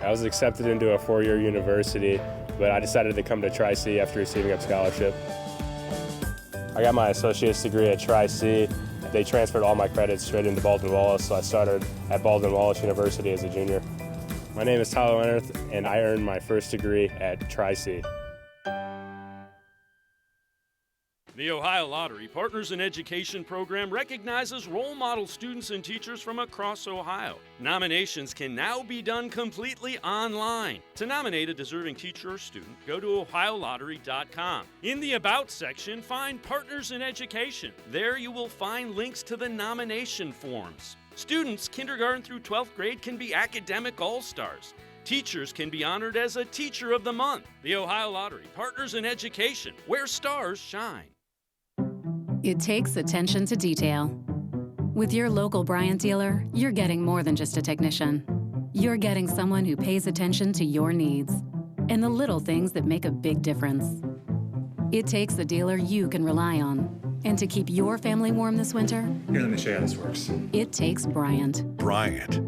I was accepted into a 4-year university, but I decided to come to Tri-C after receiving a scholarship. I got my associate's degree at Tri-C. They transferred all my credits straight into Baldwin-Wallace, so I started at Baldwin-Wallace University as a junior. My name is Tyler Leonard, and I earned my first degree at Tri-C. The Ohio Lottery Partners in Education program recognizes role model students and teachers from across Ohio. Nominations can now be done completely online. To nominate a deserving teacher or student, go to ohiolottery.com. In the About section, find Partners in Education. There you will find links to the nomination forms. Students, kindergarten through 12th grade, can be academic all-stars. Teachers can be honored as a Teacher of the Month. The Ohio Lottery Partners in Education, where stars shine. It takes attention to detail. With your local Bryant dealer, you're getting more than just a technician. You're getting someone who pays attention to your needs and the little things that make a big difference. It takes a dealer you can rely on. And to keep your family warm this winter, here, let me show you how this works. It takes Bryant. Bryant.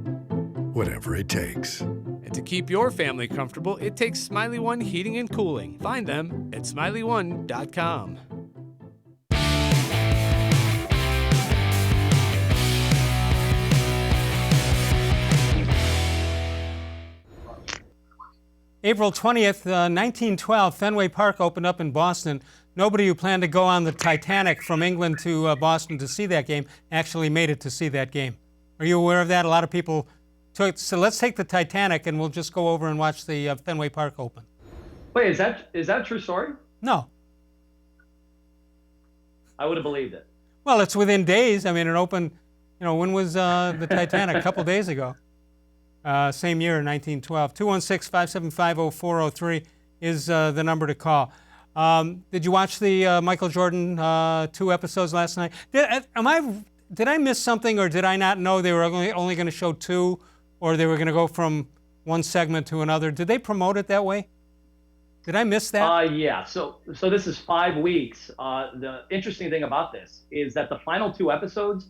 Whatever it takes. And to keep your family comfortable, it takes Smiley One Heating and Cooling. Find them at smiley1.com. April 20th, 1912, Fenway Park opened up in Boston. Nobody who planned to go on the Titanic from England to Boston to see that game actually made it to see that game. Are you aware of that? A lot of people took, so let's take the Titanic and we'll just go over and watch the Fenway Park open. Wait, is that a true story? No. I would have believed it. Well, it's within days. I mean, it opened, when was the Titanic? A couple days ago. Same year, 1912. 216-575-0403 is the number to call. Did you watch the Michael Jordan 2 episodes last night? Did I miss something, or did I not know they were only going to show 2, or they were going to go from one segment to another? Did they promote it that way? Did I miss that? Yeah. So this is 5 weeks. The interesting thing about this is that the final 2 episodes,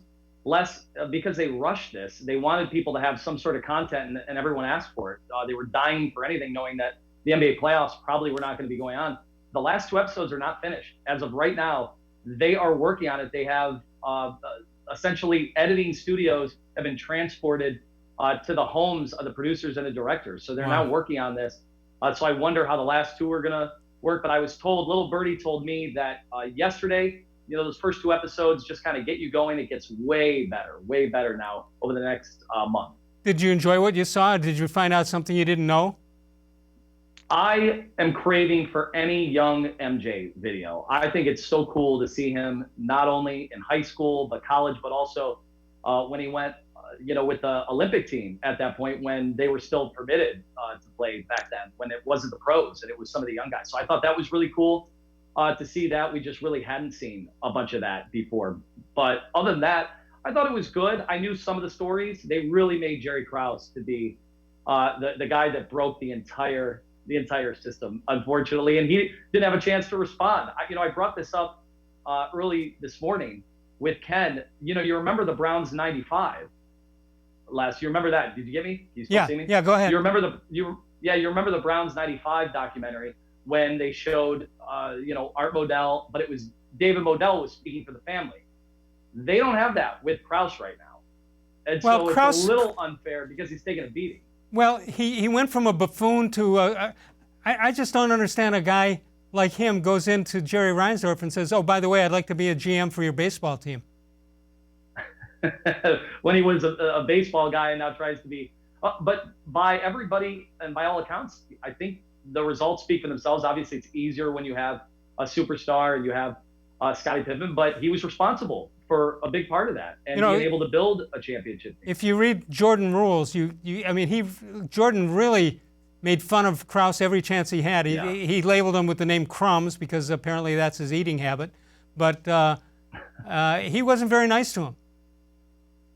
because they rushed this, they wanted people to have some sort of content, and everyone asked for it. They were dying for anything, knowing that the NBA playoffs probably were not going to be going on. The last 2 episodes are not finished. As of right now, they are working on it. They have essentially editing studios have been transported to the homes of the producers and the directors. So they're now working on this. So I wonder how the last 2 are going to work. But I was told, little birdie told me that yesterday, those first 2 episodes just kind of get you going. It gets way better now over the next month. Did you enjoy what you saw? Did you find out something you didn't know? I am craving for any young MJ video. I think it's so cool to see him not only in high school, but college, but also when he went, with the Olympic team at that point, when they were still permitted to play back then, when it wasn't the pros and it was some of the young guys. So I thought that was really cool to see that. We just really hadn't seen a bunch of that before. But other than that, I thought it was good. I knew some of the stories. They really made Jerry Krause to be the guy that broke the entire system, unfortunately, and he didn't have a chance to respond. I brought this up early this morning with Ken. You remember the Browns '95 last? You remember that? Did you get me? You still see me? Yeah, go ahead. You remember the Browns '95 documentary when they showed Art Modell, but it was David Modell was speaking for the family. They don't have that with Krause right now, and so it's a little unfair because he's taking a beating. Well, he went from a buffoon to I just don't understand a guy like him goes into Jerry Reinsdorf and says, oh, by the way, I'd like to be a GM for your baseball team. When he was a baseball guy and now tries to be. But by everybody and by all accounts, I think the results speak for themselves. Obviously, it's easier when you have a superstar and you have Scottie Pippen, but he was responsible for a big part of that and being able to build a championship team. If you read Jordan Rules, Jordan really made fun of Krause every chance he had. He labeled him with the name Crumbs because apparently that's his eating habit, but he wasn't very nice to him.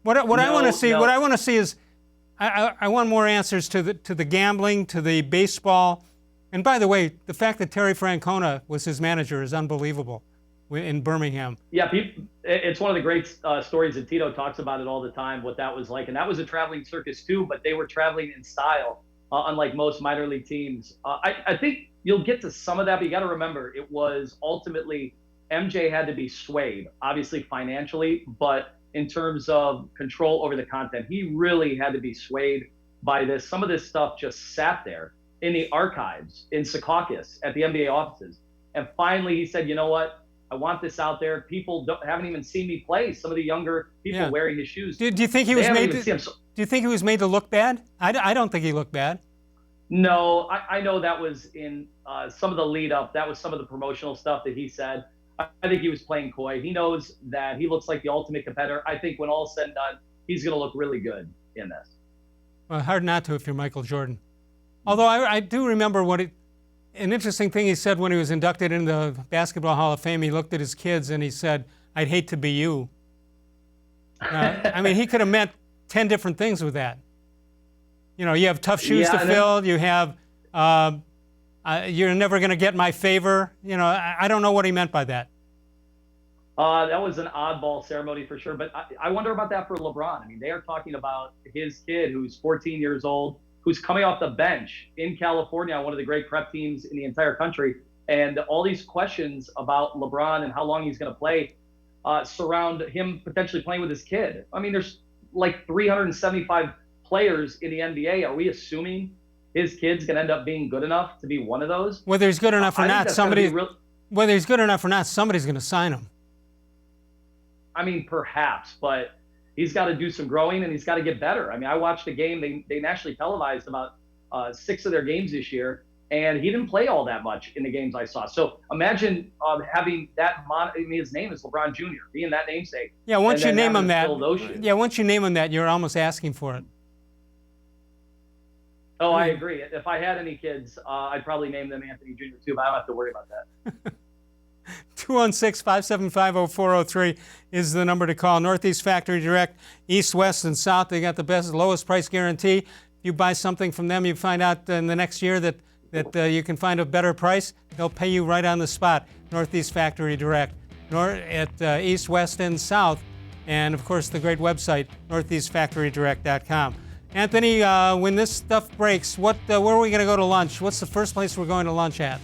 What I want to see is I want more answers to the gambling, to the baseball, and by the way, the fact that Terry Francona was his manager is unbelievable in Birmingham. Yeah, it's one of the great stories that Tito talks about it all the time, what that was like. And that was a traveling circus too, but they were traveling in style, unlike most minor league teams. I think you'll get to some of that, but you got to remember, it was ultimately MJ had to be swayed, obviously financially, but in terms of control over the content, he really had to be swayed by this. Some of this stuff just sat there in the archives in Secaucus at the NBA offices. And finally he said, you know what? I want this out there. People haven't even seen me play. Some of the younger people wearing his shoes. Do you think he was made? Do you think he was made to look bad? I don't think he looked bad. No, I know that was in some of the lead up. That was some of the promotional stuff that he said. I think he was playing coy. He knows that he looks like the ultimate competitor. I think when all is said and done, he's going to look really good in this. Well, hard not to if you're Michael Jordan. Although I do remember an interesting thing he said when he was inducted into the Basketball Hall of Fame. He looked at his kids and he said, "I'd hate to be you." I mean, he could have meant 10 different things with that. You have tough shoes to fill. You have, you're never going to get my favor. I don't know what he meant by that. That was an oddball ceremony for sure. But I wonder about that for LeBron. I mean, they are talking about his kid who's 14 years old, who's coming off the bench in California, one of the great prep teams in the entire country. And all these questions about LeBron and how long he's going to play surround him potentially playing with his kid. I mean, there's like 375 players in the NBA. Are we assuming his kid's going to end up being good enough to be one of those. Whether he's good enough or not, somebody's going to sign him. I mean, perhaps, but he's got to do some growing and he's got to get better. I mean, I watched a game. They nationally televised about 6 of their games this year, and he didn't play all that much in the games I saw. So imagine having that. His name is LeBron Jr. being that namesake. Yeah, once you name him that. Yeah, once you name him that, you're almost asking for it. Oh, I agree. If I had any kids, I'd probably name them Anthony Jr. too, but I don't have to worry about that. 216-575-0403 is the number to call. Northeast Factory Direct, East, West, and South. They got the best, lowest price guarantee. If you buy something from them, you find out in the next year that you can find a better price. They'll pay you right on the spot. Northeast Factory Direct, at East, West, and South. And, of course, the great website, northeastfactorydirect.com. Anthony, when this stuff breaks, where are we going to go to lunch? What's the first place we're going to lunch at?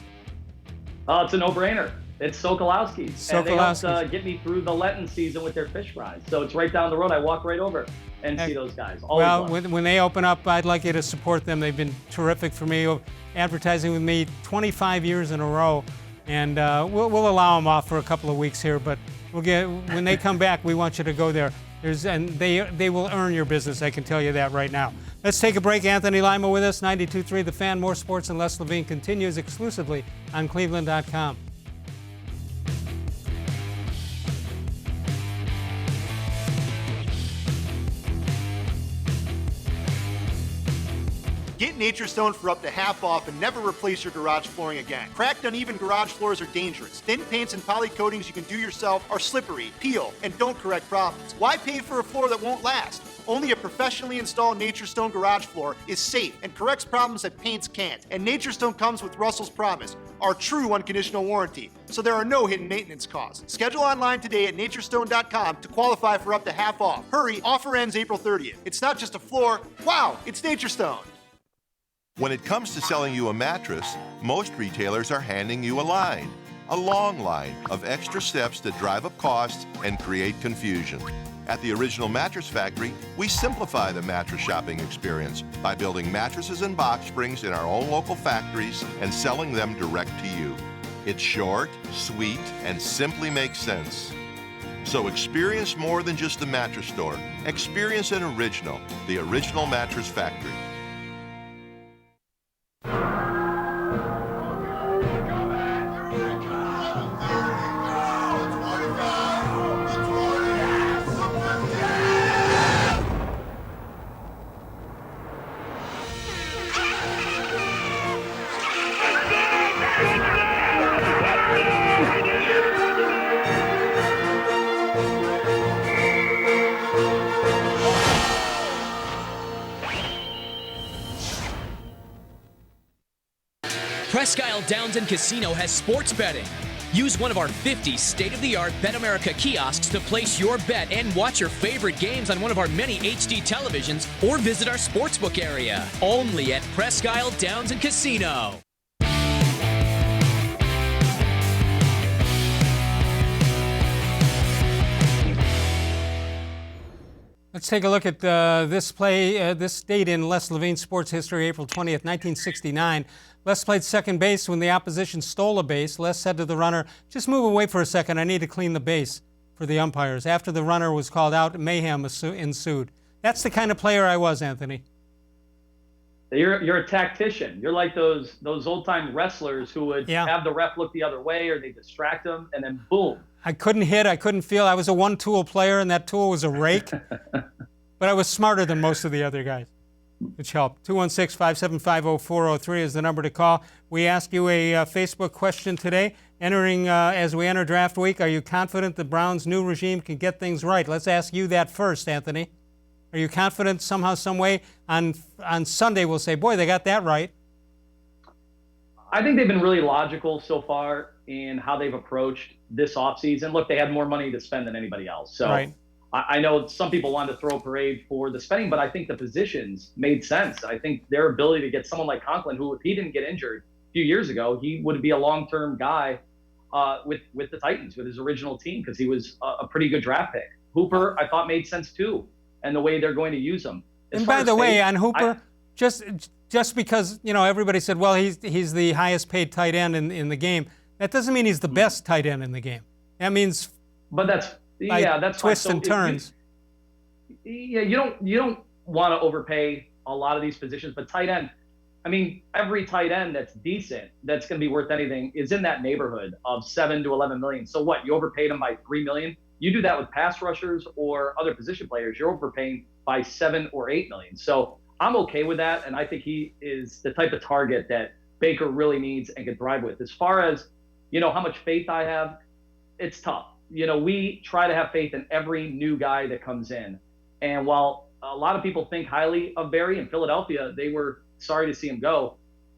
It's a no-brainer. It's Sokolowski's. And they helped get me through the Lenten season with their fish fries. So it's right down the road. I walk right over and see those guys. Always when they open up, I'd like you to support them. They've been terrific for me, advertising with me 25 years in a row. And we'll allow them off for a couple of weeks here, but when they come back, we want you to go there. They will earn your business, I can tell you that right now. Let's take a break. Anthony-Lima with us, 92.3 The Fan. More Sports and Les-Levine continues exclusively on cleveland.com. Get Nature Stone for up to half off and never replace your garage flooring again. Cracked, uneven garage floors are dangerous. Thin paints and poly coatings you can do yourself are slippery, peel, and don't correct problems. Why pay for a floor that won't last? Only a professionally installed Nature Stone garage floor is safe and corrects problems that paints can't. And Nature Stone comes with Russell's Promise, our true unconditional warranty, so there are no hidden maintenance costs. Schedule online today at naturestone.com to qualify for up to half off. Hurry, offer ends April 30th. It's not just a floor, wow, it's Nature Stone. When it comes to selling you a mattress, most retailers are handing you a long line of extra steps that drive up costs and create confusion. At the Original Mattress Factory, we simplify the mattress shopping experience by building mattresses and box springs in our own local factories and selling them direct to you. It's short, sweet, and simply makes sense. So experience more than just a mattress store. Experience an original, the Original Mattress Factory. Presque Isle Downs and Casino has sports betting. Use one of our 50 state-of-the-art Bet America kiosks to place your bet and watch your favorite games on one of our many HD televisions or visit our sportsbook area. Only at Presque Isle Downs and Casino. Let's take a look at this date in Les-Levine sports history, April 20th, 1969. Les played second base when the opposition stole a base. Les said to the runner, "Just move away for a second. I need to clean the base," for the umpires. After the runner was called out, mayhem ensued. That's the kind of player I was, Anthony. You're a tactician. You're like those old-time wrestlers who would have the ref look the other way or they distract them, and then boom. I couldn't hit. I couldn't feel. I was a one-tool player, and that tool was a rake. But I was smarter than most of the other guys, which helped. 216-575-0403 is the number to call. We asked you a Facebook question today. As we enter draft week, are you confident the Browns' new regime can get things right? Let's ask you that first, Anthony. Are you confident somehow, some way? On Sunday, we'll say, boy, they got that right. I think they've been really logical so far in how they've approached this offseason. Look, they had more money to spend than anybody else. So right. I know some people wanted to throw a parade for the spending, but I think the positions made sense. I think their ability to get someone like Conklin, who, if he didn't get injured a few years ago, he would be a long-term guy with the Titans, with his original team, because he was a pretty good draft pick. Hooper, I thought, made sense too, and the way they're going to use him. And by the way, on Hooper, just just because, everybody said, well, he's the highest paid tight end in the game, that doesn't mean he's the best tight end in the game. That means that's twists and turns. You don't want to overpay a lot of these positions, but tight end, every tight end that's decent, that's going to be worth anything, is in that neighborhood of $7 to $11 million. So what? You overpaid him by $3 million. You do that with pass rushers or other position players, you're overpaying by $7 or $8 million. So I'm okay with that, and I think he is the type of target that Baker really needs and can thrive with. As far as how much faith I have, it's tough. We try to have faith in every new guy that comes in, and while a lot of people think highly of Barry in Philadelphia, they were sorry to see him go.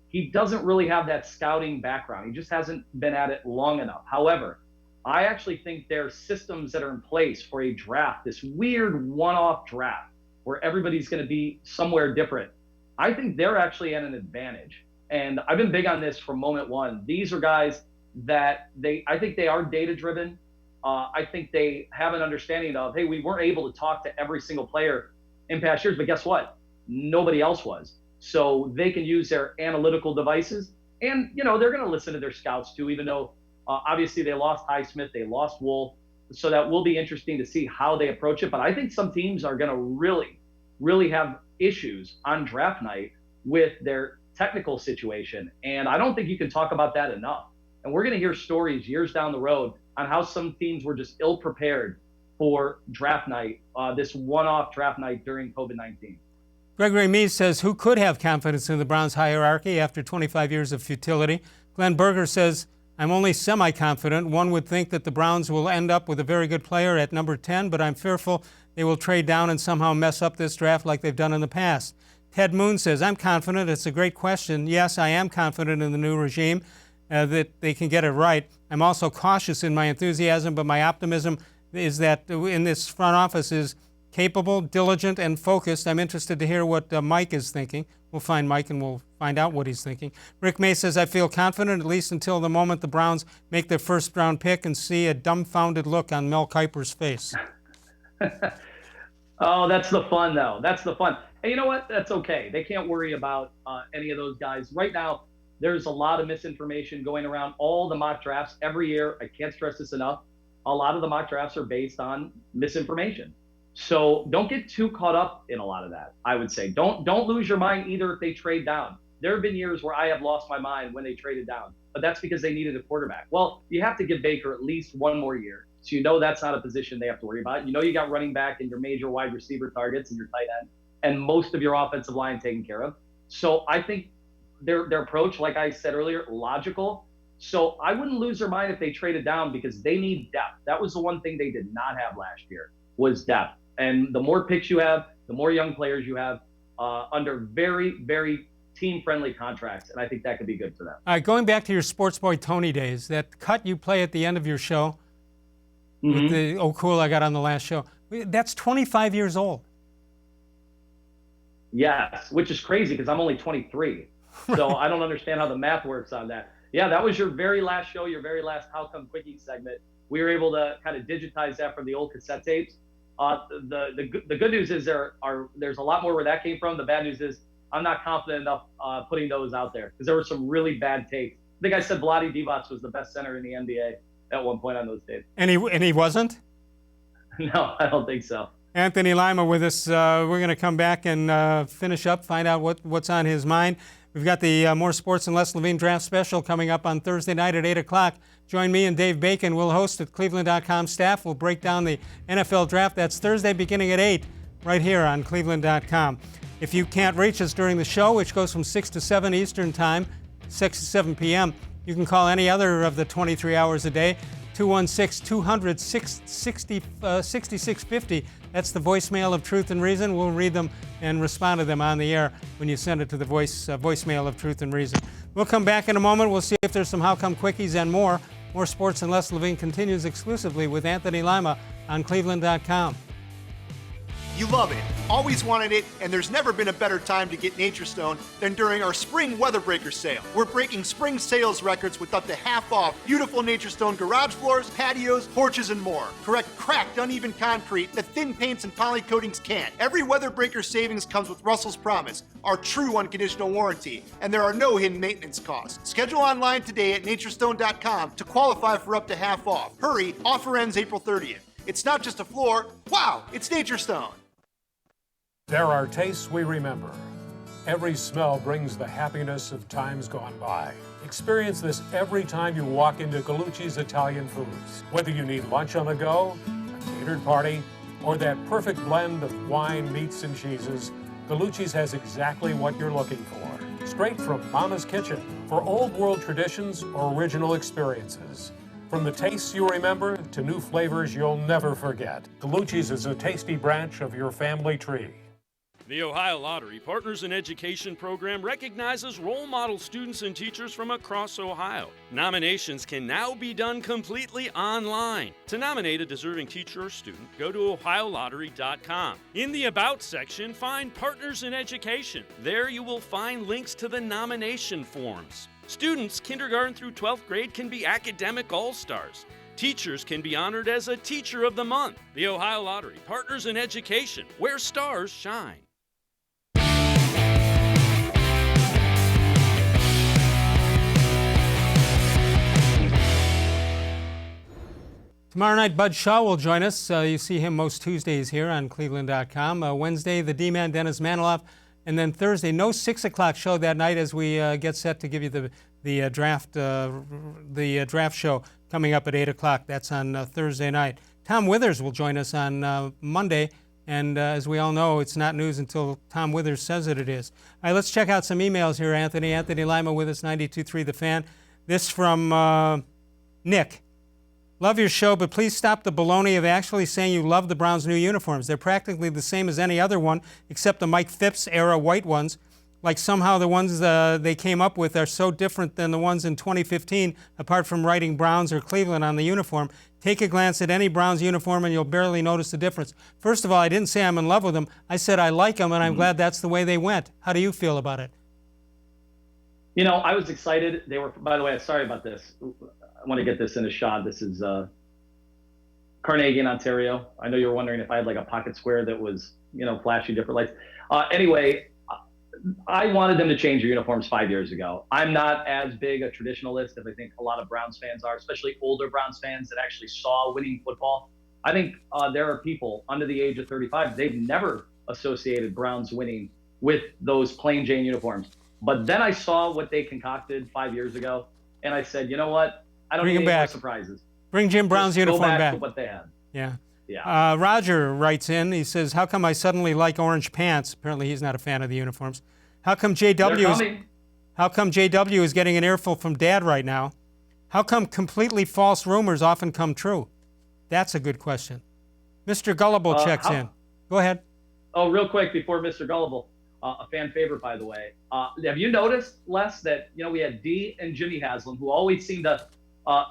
He doesn't really have that scouting background. He just hasn't been at it long enough. However, I actually think there are systems that are in place for a draft, this weird one-off draft where everybody's going to be somewhere different. I think they're actually at an advantage. And I've been big on this from moment one. These are guys that I think they are data-driven. I think they have an understanding of, hey, we weren't able to talk to every single player in past years, but guess what? Nobody else was. So they can use their analytical devices, and they're going to listen to their scouts too, even though obviously they lost Highsmith, they lost Wolf, so that will be interesting to see how they approach it. But I think some teams are going to really, really have issues on draft night with their technical situation, and I don't think you can talk about that enough. And we're going to hear stories years down the road on how some teams were just ill-prepared for draft night, this one-off draft night during COVID-19. Gregory Mees says, who could have confidence in the Browns hierarchy after 25 years of futility? Glenn Berger says, I'm only semi-confident. One would think that the Browns will end up with a very good player at number 10, but I'm fearful they will trade down and somehow mess up this draft like they've done in the past. Ted Moon says, I'm confident. It's a great question. Yes, I am confident in the new regime that they can get it right. I'm also cautious in my enthusiasm, but my optimism is that in this front office is capable, diligent, and focused. I'm interested to hear what Mike is thinking. We'll find Mike and we'll find out what he's thinking. Rick May says, I feel confident at least until the moment the Browns make their first-round pick and see a dumbfounded look on Mel Kiper's face. Oh, that's the fun, though. That's the fun. And you know what? That's okay. They can't worry about any of those guys. Right now, there's a lot of misinformation going around all the mock drafts every year. I can't stress this enough. A lot of the mock drafts are based on misinformation. So don't get too caught up in a lot of that, I would say. Don't lose your mind either if they trade down. There have been years where I have lost my mind when they traded down, but that's because they needed a quarterback. Well, you have to give Baker at least one more year. So that's not a position they have to worry about. You got running back and your major wide receiver targets and your tight end and most of your offensive line taken care of. So I think their approach, like I said earlier, logical. So I wouldn't lose their mind if they traded down because they need depth. That was the one thing they did not have last year was depth. And the more picks you have, the more young players you have under very, very team-friendly contracts. And I think that could be good for them. All right, going back to your Sports Boy Tony days, that cut you play at the end of your show with the "Oh cool" I got on the last show, that's 25 years old. Yes, which is crazy because I'm only 23. So I don't understand how the math works on that. Yeah, that was your very last show, your very last How Come Quickie segment. We were able to kind of digitize that from the old cassette tapes. The good news is there's a lot more where that came from. The bad news is I'm not confident enough putting those out there because there were some really bad tapes. I think I said Vlade Divac was the best center in the NBA at one point on those tapes. And he wasn't? No, I don't think so. Anthony-Lima with us. We're going to come back and finish up, find out what's on his mind. We've got the More Sports and Les-levine Draft Special coming up on Thursday night at 8 o'clock. Join me and Dave Bacon. We'll host at Cleveland.com staff. We'll break down the NFL Draft. That's Thursday beginning at 8 right here on Cleveland.com. If you can't reach us during the show, which goes from 6 to 7 Eastern Time, 6 to 7 p.m., you can call any other of the 23 hours a day, 216-200-6650. That's the voicemail of Truth and Reason. We'll read them and respond to them on the air when you send it to the voicemail of Truth and Reason. We'll come back in a moment. We'll see if there's some How Come Quickies and more. More Sports and Les-levine continues exclusively with Anthony-Lima on Cleveland.com. You love it, always wanted it, and there's never been a better time to get Nature Stone than during our Spring Weather Breaker sale. We're breaking spring sales records with up to half off beautiful Nature Stone garage floors, patios, porches, and more. Correct cracked, uneven concrete that thin paints and poly coatings can't. Every Weather Breaker savings comes with Russell's Promise, our true unconditional warranty, and there are no hidden maintenance costs. Schedule online today at naturestone.com to qualify for up to half off. Hurry, offer ends April 30th. It's not just a floor, wow, it's Nature Stone. There are tastes we remember. Every smell brings the happiness of times gone by. Experience this every time you walk into Gallucci's Italian Foods. Whether you need lunch on the go, a catered party, or that perfect blend of wine, meats, and cheeses, Gallucci's has exactly what you're looking for. Straight from Mama's kitchen for old world traditions or original experiences. From the tastes you remember to new flavors you'll never forget, Gallucci's is a tasty branch of your family tree. The Ohio Lottery Partners in Education program recognizes role model students and teachers from across Ohio. Nominations can now be done completely online. To nominate a deserving teacher or student, go to ohiolottery.com. In the About section, find Partners in Education. There you will find links to the nomination forms. Students kindergarten through 12th grade can be academic all-stars. Teachers can be honored as a Teacher of the Month. The Ohio Lottery Partners in Education, where stars shine. Tomorrow night, Bud Shaw will join us. You see him most Tuesdays here on cleveland.com. Wednesday, the D-man, Dennis Maniloff. And then Thursday, no 6 o'clock show that night as we get set to give you the draft show coming up at 8 o'clock. That's on Thursday night. Tom Withers will join us on Monday. And as we all know, it's not news until Tom Withers says it is. All right, let's check out some emails here, Anthony. Anthony-Lima with us, 92.3 The Fan. This from Nick. Love your show, but please stop the baloney of actually saying you love the Browns' new uniforms. They're practically the same as any other one, except the Mike Phipps era white ones. Like somehow the ones they came up with are so different than the ones in 2015, apart from writing Browns or Cleveland on the uniform. Take a glance at any Browns uniform and you'll barely notice the difference. First of all, I didn't say I'm in love with them. I said I like them, and I'm glad that's the way they went. How do you feel about it? You know, I was excited. They were, by the way, sorry about this. I want to get this in a shot. This is Carnegie in Ontario. I know you were wondering if I had like a pocket square that was, you know, flashy different lights. Anyway, I wanted them to change their uniforms 5 years ago. I'm not as big a traditionalist as I think a lot of Browns fans are, especially older Browns fans that actually saw winning football. I think there are people under the age of 35, they've never associated Browns winning with those plain Jane uniforms. But then I saw what they concocted 5 years ago, and I said, you know what? I don't need any more surprises. Bring Jim Brown's uniform back. back. To what they had. Yeah. Roger writes in. He says, "How come I suddenly like orange pants?" Apparently, he's not a fan of the uniforms. How come JW is getting an earful from Dad right now? How come completely false rumors often come true? That's a good question. Mr. Gullible checks in. Go ahead. Oh, real quick before Mr. Gullible, a fan favorite, by the way. Have you noticed, Les, that we had Dee and Jimmy-haslam, who always seem to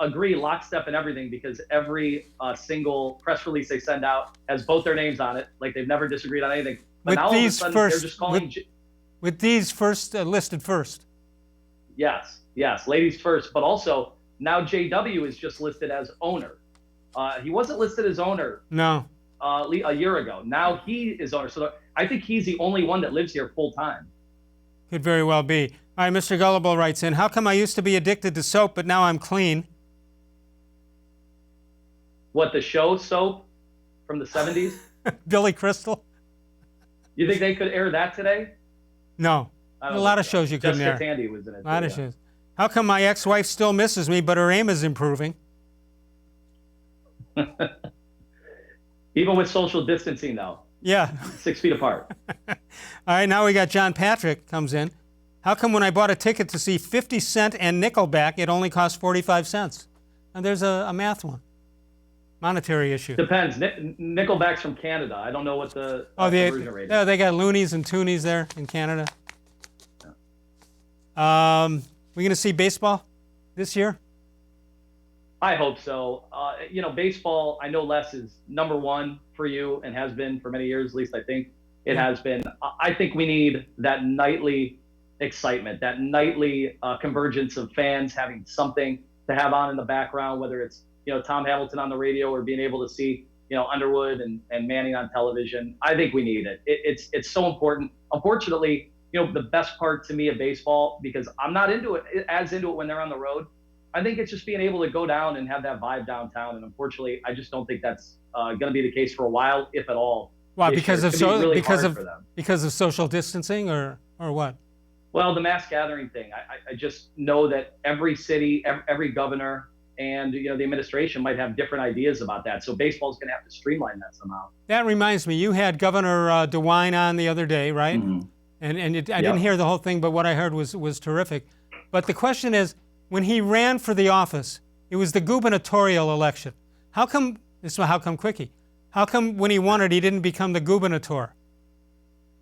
agree lockstep and everything, because every single press release they send out has both their names on it, like they've never disagreed on anything. But now all of a sudden they're just calling with these first listed first. Yes, ladies first, but also now JW is just listed as owner. He wasn't listed as owner. No. A year ago. Now he is owner. So I think he's the only one that lives here full time. Could very well be. All right, Mr. Gullible writes in, how come I used to be addicted to soap, but now I'm clean? What, the show Soap from the 70s? Billy Crystal? You think they could air that today? No. A lot of shows you couldn't air. Jessica Tandy was in it. A lot of shows. How come my ex-wife still misses me, but her aim is improving? Even with social distancing, though. Yeah. 6 feet apart. All right, now we got John Patrick comes in. How come when I bought a ticket to see 50 Cent and Nickelback, it only cost 45 cents? And there's a math one. Monetary issue. Depends. Nickelback's from Canada. I don't know what the conversion rate is. Yeah, they got loonies and toonies there in Canada. Yeah. We going to see baseball this year? I hope so. Baseball, I know Les is number one for you and has been for many years, at least I think it has been. I think we need that nightly excitement, that nightly convergence of fans having something to have on in the background, whether it's, Tom Hamilton on the radio or being able to see, Underwood and Manning on television. I think we need it. It's so important. Unfortunately, the best part to me of baseball, because I'm not into it when they're on the road, I think it's just being able to go down and have that vibe downtown. And unfortunately, I just don't think that's going to be the case for a while, if at all. Why? Because of social distancing, or what? Well, the mass gathering thing. I just know that every city, every governor, and the administration might have different ideas about that. So baseball's going to have to streamline that somehow. That reminds me, you had Governor DeWine on the other day, right? Mm-hmm. And I didn't hear the whole thing, but what I heard was terrific. But the question is, when he ran for the office, it was the gubernatorial election. How come quickie? How come when he won it, he didn't become the gubernator?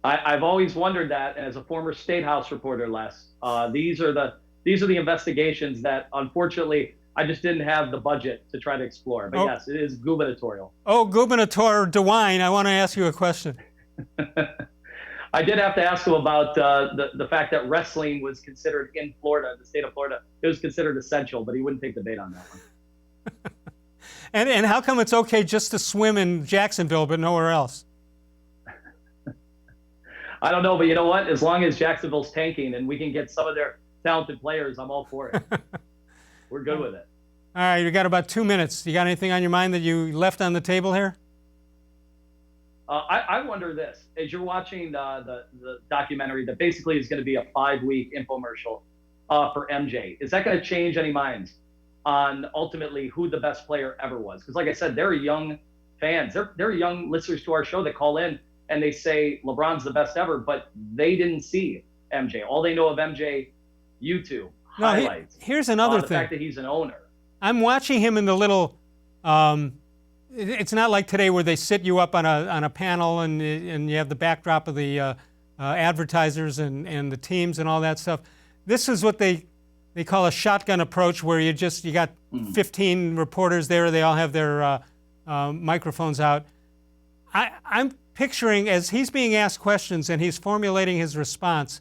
I've always wondered that, and as a former State House reporter, Les, these are the investigations that, unfortunately, I just didn't have the budget to try to explore. But yes, it is gubernatorial. Oh, Gubernator DeWine, I want to ask you a question. I did have to ask him about the fact that wrestling was considered in Florida, the state of Florida. It was considered essential, but he wouldn't take the bait on that one. And how come it's okay just to swim in Jacksonville but nowhere else? I don't know, but you know what? As long as Jacksonville's tanking and we can get some of their talented players, I'm all for it. We're good with it. All right, you got about 2 minutes. You got anything on your mind that you left on the table here? I wonder this, as you're watching the documentary that basically is going to be a 5-week infomercial for MJ, is that going to change any minds on ultimately who the best player ever was? Because like I said, they're young fans. They're young listeners to our show that call in and they say LeBron's the best ever, but they didn't see MJ. All they know of MJ, YouTube, highlights. Here's another the thing. The fact that he's an owner. I'm watching him in the little, it's not like today where they sit you up on a panel and you have the backdrop of the advertisers and the teams and all that stuff. This is what they call a shotgun approach, where you got 15 reporters there. They all have their microphones out. I'm picturing, as he's being asked questions and he's formulating his response,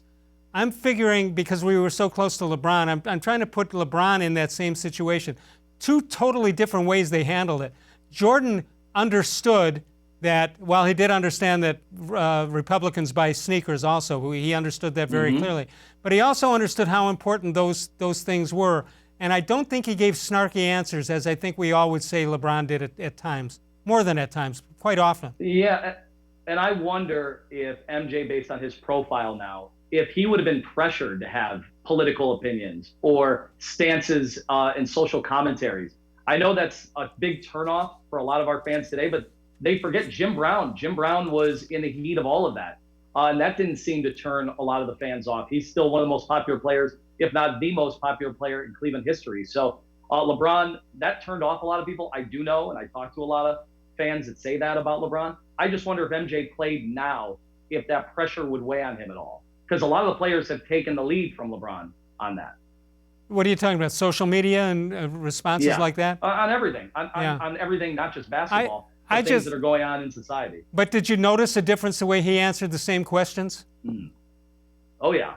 I'm figuring, because we were so close to LeBron, I'm trying to put LeBron in that same situation. Two totally different ways they handled it. Jordan understood that, while he did understand that Republicans buy sneakers also, he understood that very clearly. But he also understood how important those things were. And I don't think he gave snarky answers, as I think we all would say LeBron did at times. More than at times, quite often. Yeah, and I wonder if MJ, based on his profile now, if he would have been pressured to have political opinions or stances and social commentaries. I know that's a big turnoff for a lot of our fans today, but they forget Jim Brown. Jim Brown was in the heat of all of that. And that didn't seem to turn a lot of the fans off. He's still one of the most popular players, if not the most popular player in Cleveland history. So LeBron, that turned off a lot of people. I do know, and I talk to a lot of fans that say that about LeBron. I just wonder if MJ played now, if that pressure would weigh on him at all. Because a lot of the players have taken the lead from LeBron on that. What are you talking about? Social media and responses like that? On everything. On everything, not just basketball. Things that are going on in society. But did you notice a difference the way he answered the same questions? Oh, yeah.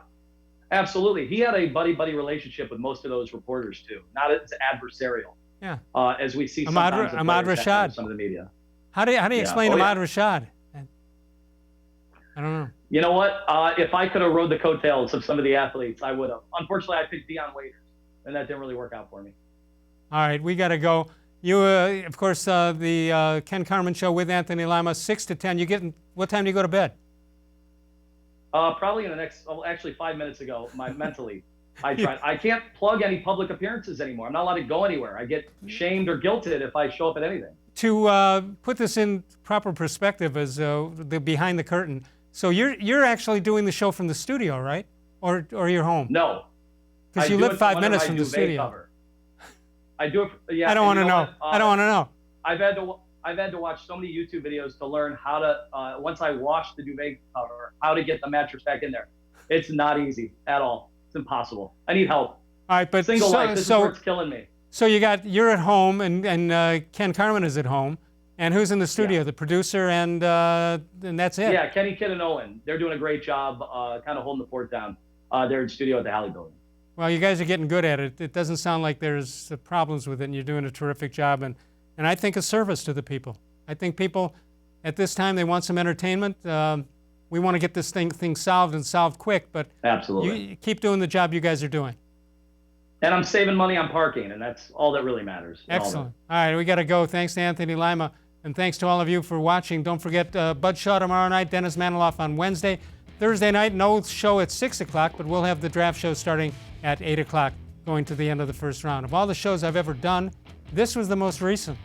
Absolutely. He had a buddy-buddy relationship with most of those reporters, too. Not as adversarial. Yeah. As we see sometimes Ahmad Rashad. Some of the media. How do you explain Ahmad Rashad? I don't know. You know what? If I could have rode the coattails of some of the athletes, I would have. Unfortunately, I picked Deion Waiters, and that didn't really work out for me. All right, we got to go. You, of course, the Ken Carman Show with Anthony-Lima, 6 to 10. What time do you go to bed? Probably in the next, actually 5 minutes ago, mentally. I tried. I can't plug any public appearances anymore. I'm not allowed to go anywhere. I get shamed or guilted if I show up at anything. To put this in proper perspective, as the behind the curtain. So you're actually doing the show from the studio, right? Or you're home? No. Because you live 5 minutes from the studio. Cover. I do it. Yeah. I don't want to know. I don't want to know. I've had to watch so many YouTube videos to learn how to. Once I wash the duvet cover, how to get the mattress back in there. It's not easy at all. It's impossible. I need help. All right, but single life. This is where it's killing me. So you're at home, and Ken Carman is at home, and who's in the studio? Yeah. The producer, and that's it. Yeah, Kenny, Kid, and Owen. They're doing a great job, kind of holding the fort down. They're in studio at the Halley Building. Well, you guys are getting good at it. It doesn't sound like there's problems with it, and you're doing a terrific job. And I think a service to the people. I think people at this time, they want some entertainment. We want to get this thing solved and solved quick, but absolutely, you keep doing the job you guys are doing. And I'm saving money on parking, and that's all that really matters. Excellent. All right, we got to go. Thanks to Anthony-Lima, and thanks to all of you for watching. Don't forget Bud Shaw tomorrow night, Dennis Maniloff on Wednesday. Thursday night, no show at 6 o'clock, but we'll have the draft show starting at 8 o'clock, going to the end of the first round. Of all the shows I've ever done, this was the most recent.